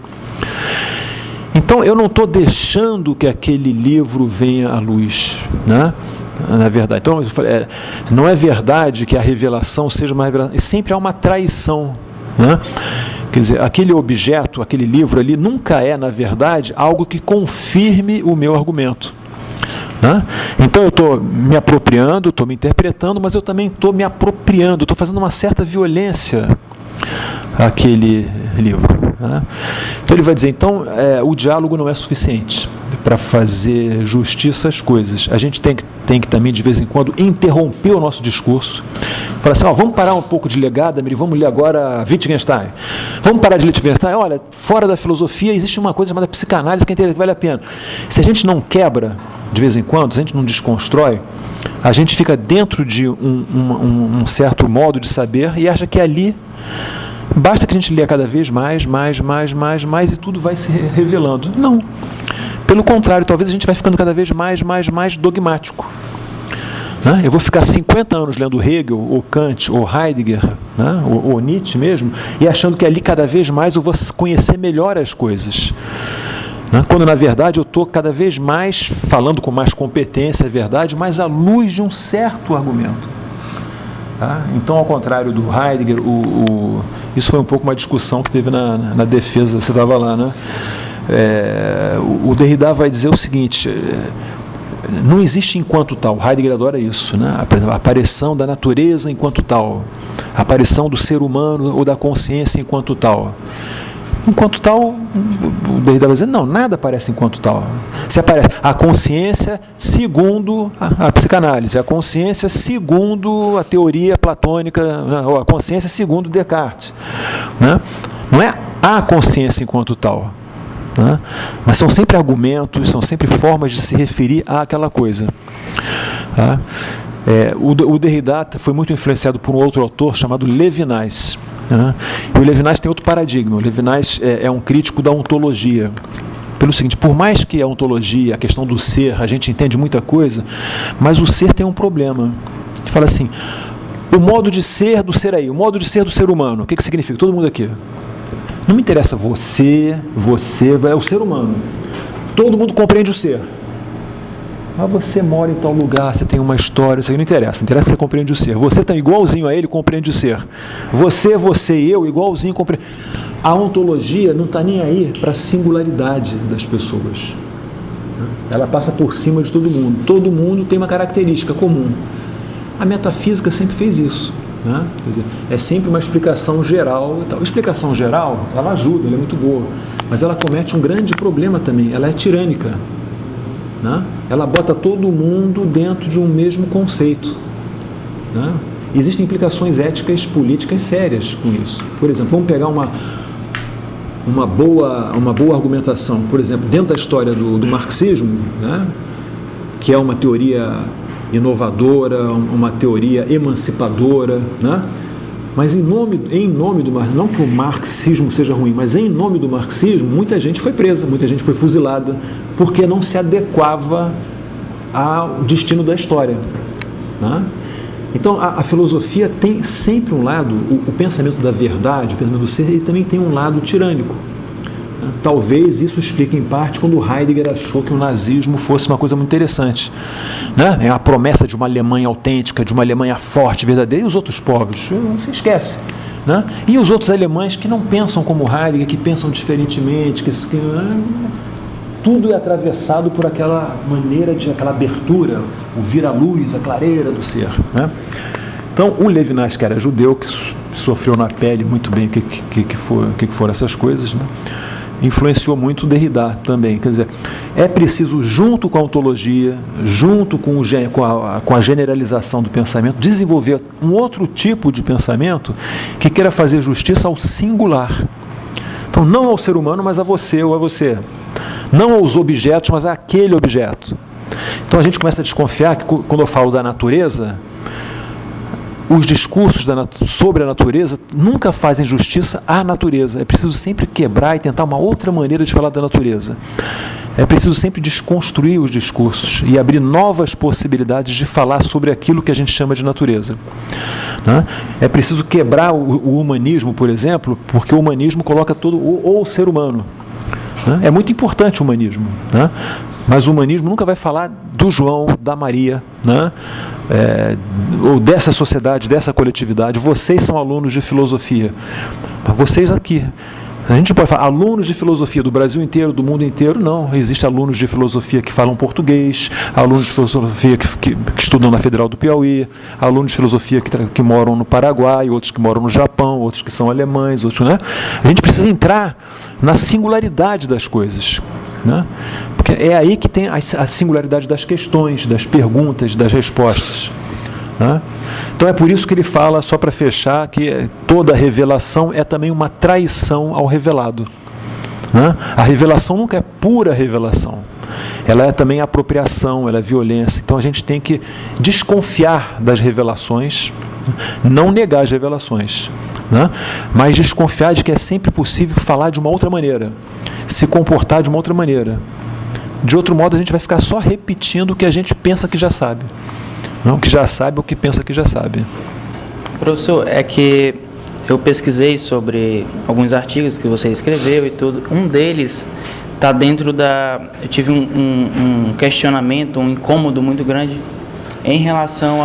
Então, eu não estou deixando que aquele livro venha à luz, né? Na verdade. Então, eu falei, não é verdade que a revelação seja uma revelação. E sempre há uma traição, né? Quer dizer, aquele objeto, aquele livro ali, nunca é, na verdade, algo que confirme o meu argumento. Né? Então eu estou me apropriando, estou me interpretando, mas eu também estou me apropriando, estou fazendo uma certa violência àquele livro. Né? Então ele vai dizer, o diálogo não é suficiente para fazer justiça às coisas. A gente tem que também, de vez em quando, interromper o nosso discurso. Falar assim, vamos parar um pouco de ler Gadamer e vamos ler agora Wittgenstein. Vamos parar de ler Wittgenstein. Olha, fora da filosofia existe uma coisa chamada psicanálise que vale a pena. Se a gente não quebra, de vez em quando, se a gente não desconstrói, a gente fica dentro de um certo modo de saber e acha que ali basta que a gente leia cada vez mais e tudo vai se revelando. Não. Pelo contrário, talvez a gente vai ficando cada vez mais dogmático. Né? Eu vou ficar 50 anos lendo Hegel, ou Kant, ou Heidegger, né? ou Nietzsche mesmo, e achando que ali cada vez mais eu vou conhecer melhor as coisas. né? Quando na verdade eu estou cada vez mais falando com mais competência, é verdade, mas à luz de um certo argumento. Tá? Então, ao contrário do Heidegger, isso foi um pouco uma discussão que teve na defesa, você estava lá, né? O Derrida vai dizer o seguinte: não existe enquanto tal. Heidegger adora isso, né? A aparição da natureza enquanto tal, a aparição do ser humano ou da consciência enquanto tal. Enquanto tal, o Derrida vai dizer, não, nada aparece enquanto tal. Se aparece a consciência segundo a psicanálise, a consciência segundo a teoria platônica, ou a consciência segundo Descartes, né? Não é a consciência enquanto tal, né? Mas são sempre argumentos, são sempre formas de se referir àquela coisa. Tá? O Derrida foi muito influenciado por um outro autor chamado Levinas. E o Levinas tem outro paradigma. O Levinas é um crítico da ontologia. Pelo seguinte, por mais que a ontologia, a questão do ser, a gente entende muita coisa, mas o ser tem um problema. Que fala assim, o modo de ser do ser aí, o modo de ser do ser humano, o que significa? Todo mundo aqui. Não me interessa você, é o ser humano. Todo mundo compreende o ser. Mas você mora em tal lugar, você tem uma história, isso aí não interessa. Interessa que você compreende o ser. Você está igualzinho a ele, compreende o ser. Você e eu, igualzinho, compreende. A ontologia não está nem aí para a singularidade das pessoas. Ela passa por cima de todo mundo. Todo mundo tem uma característica comum. A metafísica sempre fez isso. Né? Quer dizer, é sempre uma explicação geral. E tal. A explicação geral, ela ajuda, ela é muito boa. Mas ela comete um grande problema também. Ela é tirânica. Né? Ela bota todo mundo dentro de um mesmo conceito. Né? Existem implicações éticas, políticas sérias com isso. Por exemplo, vamos pegar uma boa argumentação, por exemplo, dentro da história do marxismo, né? Que é uma teoria inovadora, uma teoria emancipadora, né? Mas em nome do marxismo, não que o marxismo seja ruim, mas em nome do marxismo, muita gente foi presa, muita gente foi fuzilada, porque não se adequava ao destino da história. Né? Então, a filosofia tem sempre um lado, o pensamento da verdade, o pensamento do ser, ele também tem um lado tirânico. Talvez isso explique em parte quando Heidegger achou que o nazismo fosse uma coisa muito interessante, né? É a promessa de uma Alemanha autêntica, de uma Alemanha forte, verdadeira, e os outros povos, você esquece, né? E os outros alemães que não pensam como Heidegger, que pensam diferentemente, tudo é atravessado por aquela maneira aquela abertura, o vir à luz, a clareira do ser, né? Então, o Levinas, que era judeu, que sofreu na pele muito bem o que foram essas coisas, né? Influenciou muito o Derrida também. Quer dizer, é preciso, junto com a ontologia, junto com a generalização do pensamento, desenvolver um outro tipo de pensamento que queira fazer justiça ao singular. Então, não ao ser humano, mas a você ou a você. Não aos objetos, mas àquele objeto. Então, a gente começa a desconfiar que, quando eu falo da natureza, os discursos sobre a natureza nunca fazem justiça à natureza. É preciso sempre quebrar e tentar uma outra maneira de falar da natureza. É preciso sempre desconstruir os discursos e abrir novas possibilidades de falar sobre aquilo que a gente chama de natureza. Né? É preciso quebrar o humanismo, por exemplo, porque o humanismo coloca todo o ser humano. Né? É muito importante o humanismo, né? Mas o humanismo nunca vai falar do João, da Maria, né? Ou dessa sociedade, dessa coletividade. Vocês são alunos de filosofia, mas vocês aqui. A gente pode falar alunos de filosofia do Brasil inteiro, do mundo inteiro, não. Existem alunos de filosofia que falam português, alunos de filosofia que estudam na Federal do Piauí, alunos de filosofia que moram no Paraguai, outros que moram no Japão, outros que são alemães, outros, né? A gente precisa entrar na singularidade das coisas, né? Porque é aí que tem a singularidade das questões, das perguntas, das respostas. Né? Então é por isso que ele fala, só para fechar, que toda revelação é também uma traição ao revelado. Né? A revelação nunca é pura revelação. Ela é também apropriação, ela é violência. Então a gente tem que desconfiar das revelações, não negar as revelações, né? Mas desconfiar de que é sempre possível falar de uma outra maneira, se comportar de uma outra maneira. De outro modo, a gente vai ficar só repetindo o que a gente pensa que já sabe. Não o que já sabe, o que pensa que já sabe. Professor, é que eu pesquisei sobre alguns artigos que você escreveu e tudo. Um deles está dentro da... Eu tive um questionamento, um incômodo muito grande em relação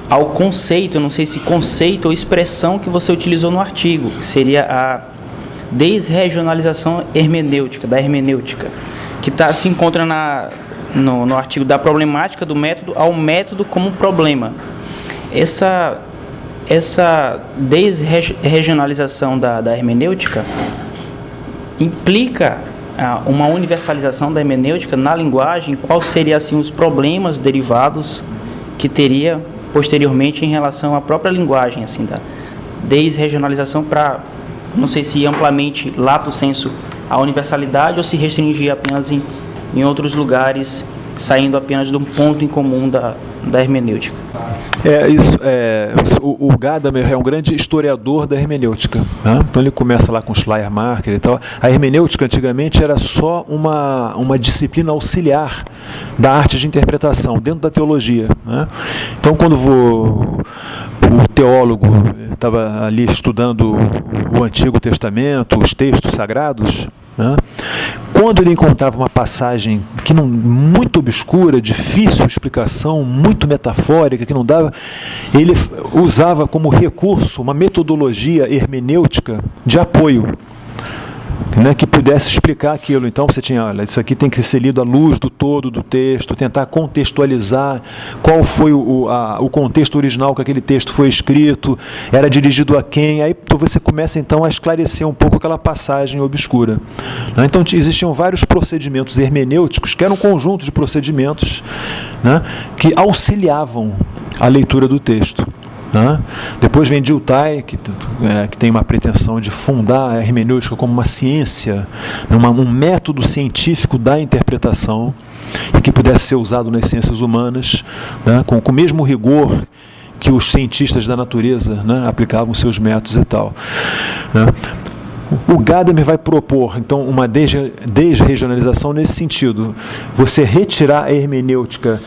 ao conceito, não sei se conceito ou expressão que você utilizou no artigo, que seria a desregionalização hermenêutica, da hermenêutica, que se encontra no artigo da problemática do método ao método como problema. Essa desregionalização da hermenêutica implica uma universalização da hermenêutica na linguagem. Quais seriam assim, os problemas derivados que teria posteriormente em relação à própria linguagem, assim, da desregionalização para, não sei se amplamente, lato sensu, a universalidade ou se restringir apenas em outros lugares, saindo apenas de um ponto em comum da hermenêutica. O Gadamer é um grande historiador da hermenêutica, né? Então ele começa lá com Schleiermacher e tal. A hermenêutica antigamente era só uma disciplina auxiliar da arte de interpretação dentro da teologia, né? Então quando o teólogo estava ali estudando o Antigo Testamento, os textos sagrados, né? Quando ele encontrava uma passagem muito obscura, difícil de explicação, muito metafórica, que não dava, ele usava como recurso uma metodologia hermenêutica de apoio, né, que pudesse explicar aquilo. Então você tinha, olha, isso aqui tem que ser lido à luz do todo do texto, tentar contextualizar qual foi o contexto original que aquele texto foi escrito, era dirigido a quem. Aí você começa então a esclarecer um pouco aquela passagem obscura, né? Então existiam vários procedimentos hermenêuticos, que eram um conjunto de procedimentos, né, que auxiliavam a leitura do texto. Depois vem Dilthey, que tem uma pretensão de fundar a hermenêutica como uma ciência, um método científico da interpretação, e que pudesse ser usado nas ciências humanas, né, com o mesmo rigor que os cientistas da natureza, né, aplicavam seus métodos e tal, né. O Gadamer vai propor, então, uma desregionalização nesse sentido. Você retirar a hermenêutica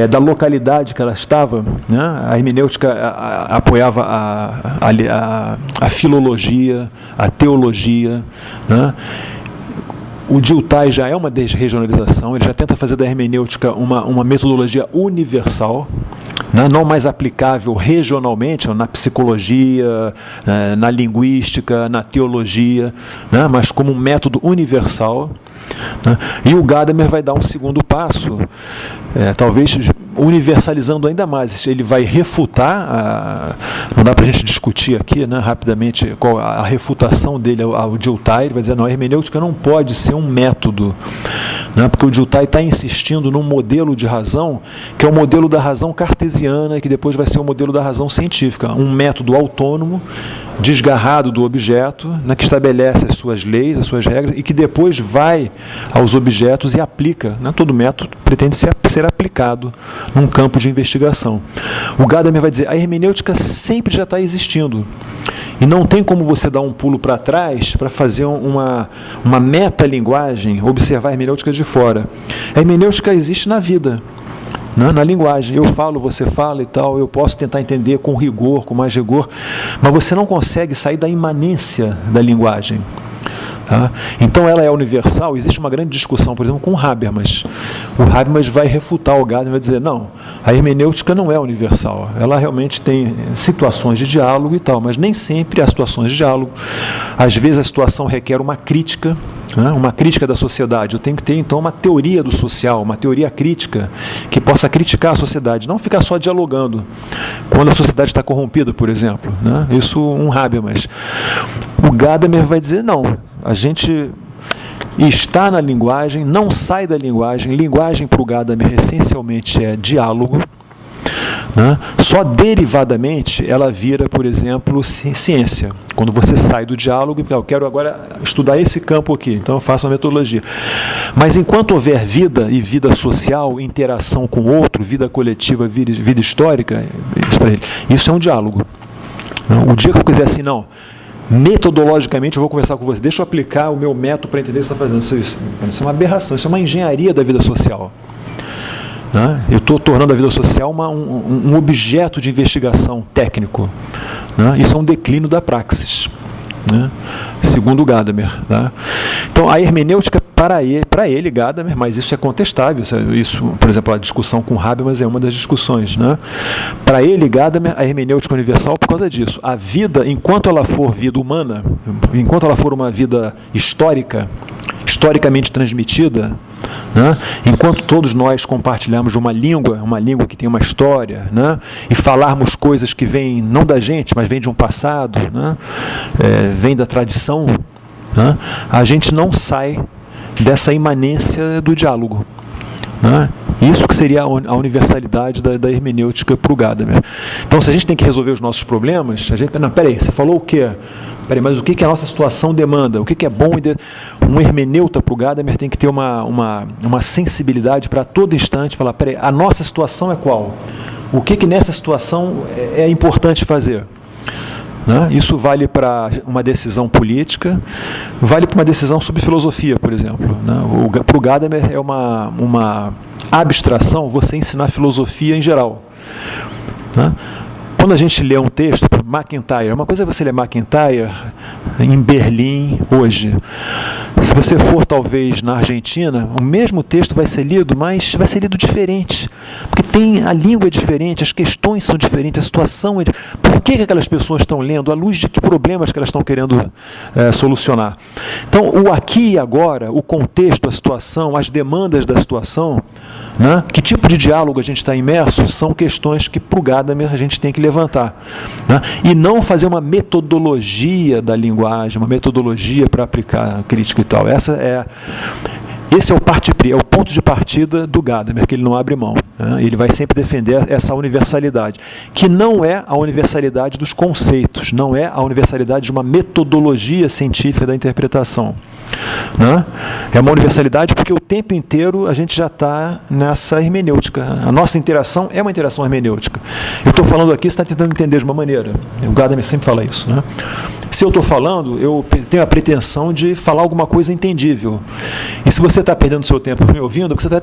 da localidade que ela estava, né? A hermenêutica apoiava a filologia, a teologia, né? O Dilthey já é uma desregionalização, ele já tenta fazer da hermenêutica uma metodologia universal, né, não mais aplicável regionalmente, na psicologia, na linguística, na teologia, né, mas como um método universal. Né. E o Gadamer vai dar um segundo passo, talvez universalizando ainda mais. Ele vai refutar, não dá para a gente discutir aqui, né, rapidamente, qual a refutação dele ao Dilthey. Ele vai dizer, não, a hermenêutica não pode ser um método, né, porque o Dilthey está insistindo num modelo de razão, que é o modelo da razão cartesiana, que depois vai ser o modelo da razão científica, um método autônomo, desgarrado do objeto, né, que estabelece as suas leis, as suas regras, e que depois vai aos objetos e aplica, né, todo método pretende ser aplicado num campo de investigação. O Gadamer vai dizer, a hermenêutica sempre já está existindo, e não tem como você dar um pulo para trás para fazer uma metalinguagem, observar a hermenêutica de fora. A hermenêutica existe na vida, na linguagem. Eu falo, você fala e tal, eu posso tentar entender com rigor, com mais rigor, mas você não consegue sair da imanência da linguagem. Tá? Então ela é universal. Existe uma grande discussão, por exemplo, com o Habermas. O Habermas vai refutar o Gadamer, vai dizer, não, a hermenêutica não é universal. Ela realmente tem situações de diálogo e tal, mas nem sempre há situações de diálogo. Às vezes a situação requer uma crítica, né, uma crítica da sociedade. Eu tenho que ter, então, uma teoria do social, uma teoria crítica, que possa criticar a sociedade, não ficar só dialogando quando a sociedade está corrompida, por exemplo, né? Isso um Habermas. O Gadamer vai dizer, não, a gente está na linguagem, não sai da linguagem. Linguagem para o Gadamer essencialmente é diálogo, né? Só derivadamente ela vira, por exemplo, ciência. Quando você sai do diálogo, eu quero agora estudar esse campo aqui, então eu faço uma metodologia. Mas enquanto houver vida e vida social, interação com o outro, vida coletiva, vida histórica, isso é um diálogo. O dia que eu quiser assim, não, metodologicamente eu vou conversar com você, deixa eu aplicar o meu método para entender o que você está fazendo. Isso é uma aberração, isso é uma engenharia da vida social. Né? Eu estou tornando a vida social um objeto de investigação técnico. Né? Isso é um declínio da praxis, né? Segundo o Gadamer. Tá? Então, Então, a hermenêutica para ele, Gadamer, mas isso é contestável. Isso, por exemplo, a discussão com Habermas é uma das discussões, né? Para ele, Gadamer, a hermenêutica universal por causa disso. A vida, enquanto ela for vida humana, enquanto ela for uma vida historicamente transmitida, né? Enquanto todos nós compartilhamos uma língua que tem uma história, né? E falarmos coisas que vêm não da gente, mas vêm de um passado, né? Vêm da tradição, né? A gente não sai dessa imanência do diálogo, né? Isso que seria a universalidade da hermenêutica para o Gadamer. Então, se a gente tem que resolver os nossos problemas, a gente... Não, peraí, você falou o quê? Peraí, mas o que a nossa situação demanda? O que é bom? Um hermeneuta para o Gadamer tem que ter uma sensibilidade para todo instante, falar, peraí, a nossa situação é qual? O que nessa situação é importante fazer? Né? Isso vale para uma decisão política, vale para uma decisão sobre filosofia, por exemplo. Né? Para o Gadamer é uma abstração você ensinar filosofia em geral. Né? Quando a gente lê um texto, MacIntyre, uma coisa é você ler MacIntyre em Berlim hoje. Se você for talvez na Argentina, o mesmo texto vai ser lido, mas vai ser lido diferente. Porque a língua é diferente, as questões são diferentes, a situação é diferente. Por que aquelas pessoas estão lendo? À luz de que problemas que elas estão querendo solucionar? Então, o aqui e agora, o contexto, a situação, as demandas da situação, né? Que tipo de diálogo a gente está imerso, são questões que para o Gadamer a gente tem que levantar, né? E não fazer uma metodologia da linguagem, uma metodologia para aplicar crítica e tal. Esse é o ponto de partida do Gadamer, que ele não abre mão, né? Ele vai sempre defender essa universalidade, que não é a universalidade dos conceitos, não é a universalidade de uma metodologia científica da interpretação, né? É uma universalidade porque o tempo inteiro a gente já está nessa hermenêutica. A nossa interação é uma interação hermenêutica. Eu estou falando aqui, você está tentando entender de uma maneira. O Gadamer sempre fala isso, né? Se eu estou falando, eu tenho a pretensão de falar alguma coisa entendível. E se você está perdendo seu tempo me ouvindo, você está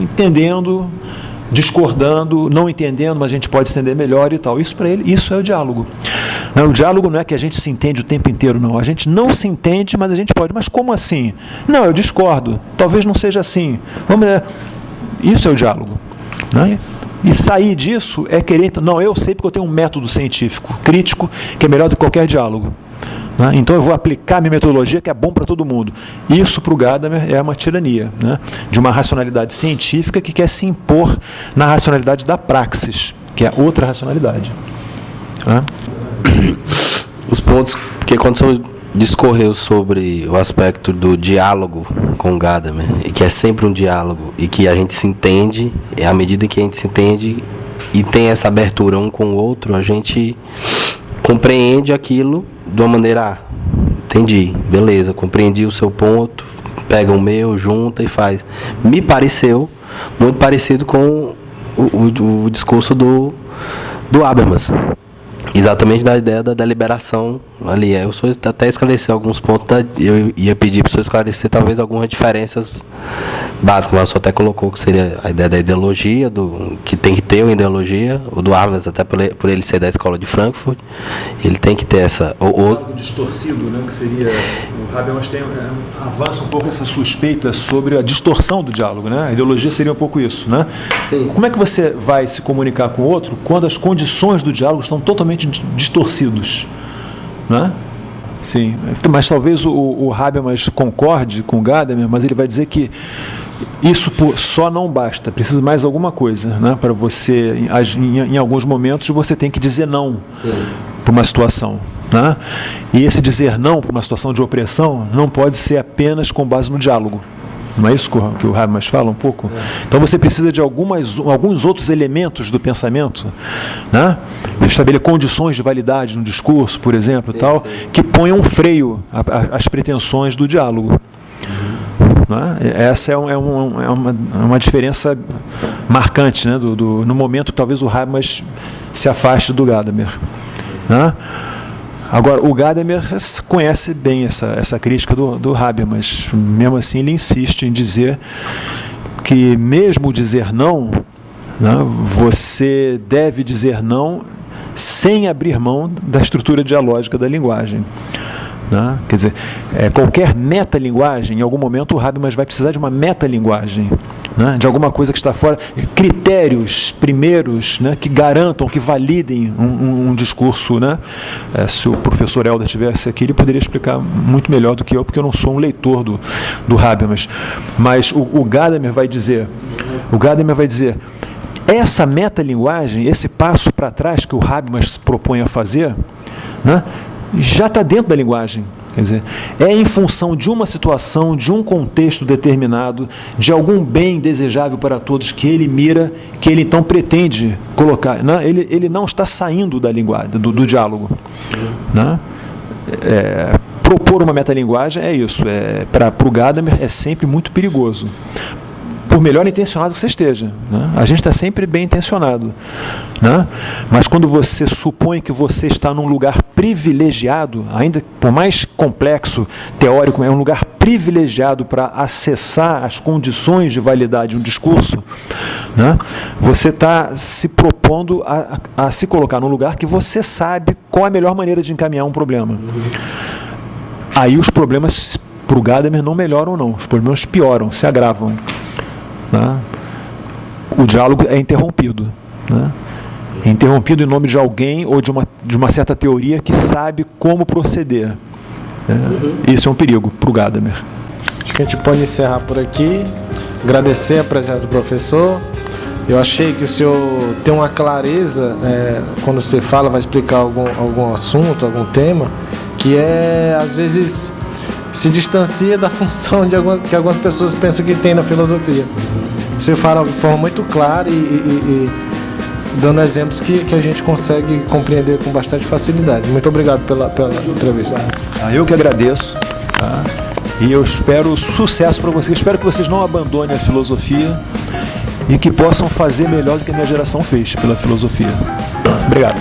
entendendo, discordando, não entendendo, mas a gente pode entender melhor e tal. Isso para ele, isso é o diálogo. Não, o diálogo não é que a gente se entende o tempo inteiro, não. A gente não se entende, mas a gente pode. Mas como assim? Não, eu discordo. Talvez não seja assim. Vamos ver. Isso é o diálogo, né? E sair disso é querer... Não, eu sei porque eu tenho um método científico, crítico, que é melhor do que qualquer diálogo. Né? Então eu vou aplicar minha metodologia que é bom para todo mundo. Isso para o Gadamer é uma tirania, né? De uma racionalidade científica que quer se impor na racionalidade da praxis, que é outra racionalidade. Né? Os pontos, porque quando você discorreu sobre o aspecto do diálogo com o Gadamer, e que é sempre um diálogo, e que a gente se entende, é à medida que a gente se entende e tem essa abertura um com o outro, a gente compreende aquilo de uma maneira, entendi, beleza, compreendi o seu ponto, pega o meu, junta e faz. Me pareceu muito parecido com o discurso do Habermas. Exatamente da ideia da deliberação ali. Eu só até esclarecer alguns pontos, eu ia pedir para você esclarecer talvez algumas diferenças básicas, mas você até colocou que seria a ideia da ideologia, que tem que ter uma ideologia, o do Habermas, até por ele ser da escola de Frankfurt, ele tem que ter essa... Algo distorcido, né, que seria... O Habermas avança um pouco essa suspeita sobre a distorção do diálogo, né? A ideologia seria um pouco isso, né? Sim. Como é que você vai se comunicar com o outro quando as condições do diálogo estão totalmente distorcidos, né? Sim, mas talvez o Habermas concorde com o Gadamer, mas ele vai dizer que isso só não basta, precisa mais alguma coisa, né? Para você, em alguns momentos, você tem que dizer não para uma situação, né? E esse dizer não para uma situação de opressão não pode ser apenas com base no diálogo. Não é isso que o Habermas fala um pouco? Então você precisa de alguns outros elementos do pensamento, né? Estabelecer condições de validade no discurso, por exemplo, tal, que ponham um freio às pretensões do diálogo. Né? Essa é uma diferença marcante, né? No momento que talvez o Habermas se afaste do Gadamer. Né? Agora, o Gadamer conhece bem essa crítica do Habermas, mesmo assim ele insiste em dizer que mesmo dizer não, né, você deve dizer não sem abrir mão da estrutura dialógica da linguagem. né? Quer dizer, qualquer metalinguagem, em algum momento o Habermas vai precisar de uma metalinguagem, né? De alguma coisa que está fora, critérios primeiros, né? Que garantam, que validem um discurso, né? Se o professor Helder estivesse aqui, ele poderia explicar muito melhor do que eu, porque eu não sou um leitor do Habermas. Mas o Gadamer vai dizer, essa metalinguagem, esse passo para trás que o Habermas propõe a fazer, né? Já está dentro da linguagem. Quer dizer, é em função de uma situação, de um contexto determinado, de algum bem desejável para todos que ele mira, que ele então pretende colocar. Né? Ele não está saindo da linguagem, do diálogo. Né? Propor uma metalinguagem é isso. Para o Gadamer é sempre muito perigoso. Por melhor intencionado que você esteja, né? A gente está sempre bem intencionado, né? Mas quando você supõe que você está num lugar privilegiado, ainda por mais complexo, teórico, é um lugar privilegiado para acessar as condições de validade de um discurso, né? Você está se propondo a se colocar num lugar que você sabe qual é a melhor maneira de encaminhar um problema. Aí os problemas para o Gadamer não melhoram, não. Os problemas pioram, se agravam. Né? O diálogo é interrompido, né? É interrompido em nome de alguém ou de uma certa teoria que sabe como proceder. Isso é um perigo para o Gadamer. Acho que a gente pode encerrar por aqui. Agradecer a presença do professor. Eu achei que o senhor tem uma clareza, quando você fala, vai explicar algum assunto, algum tema, que às vezes se distancia da função que algumas pessoas pensam que tem na filosofia. Você fala de forma muito clara e dando exemplos que a gente consegue compreender com bastante facilidade. Muito obrigado pela entrevista. Eu que agradeço, tá? E eu espero sucesso para vocês. Espero que vocês não abandonem a filosofia e que possam fazer melhor do que a minha geração fez pela filosofia. Obrigado.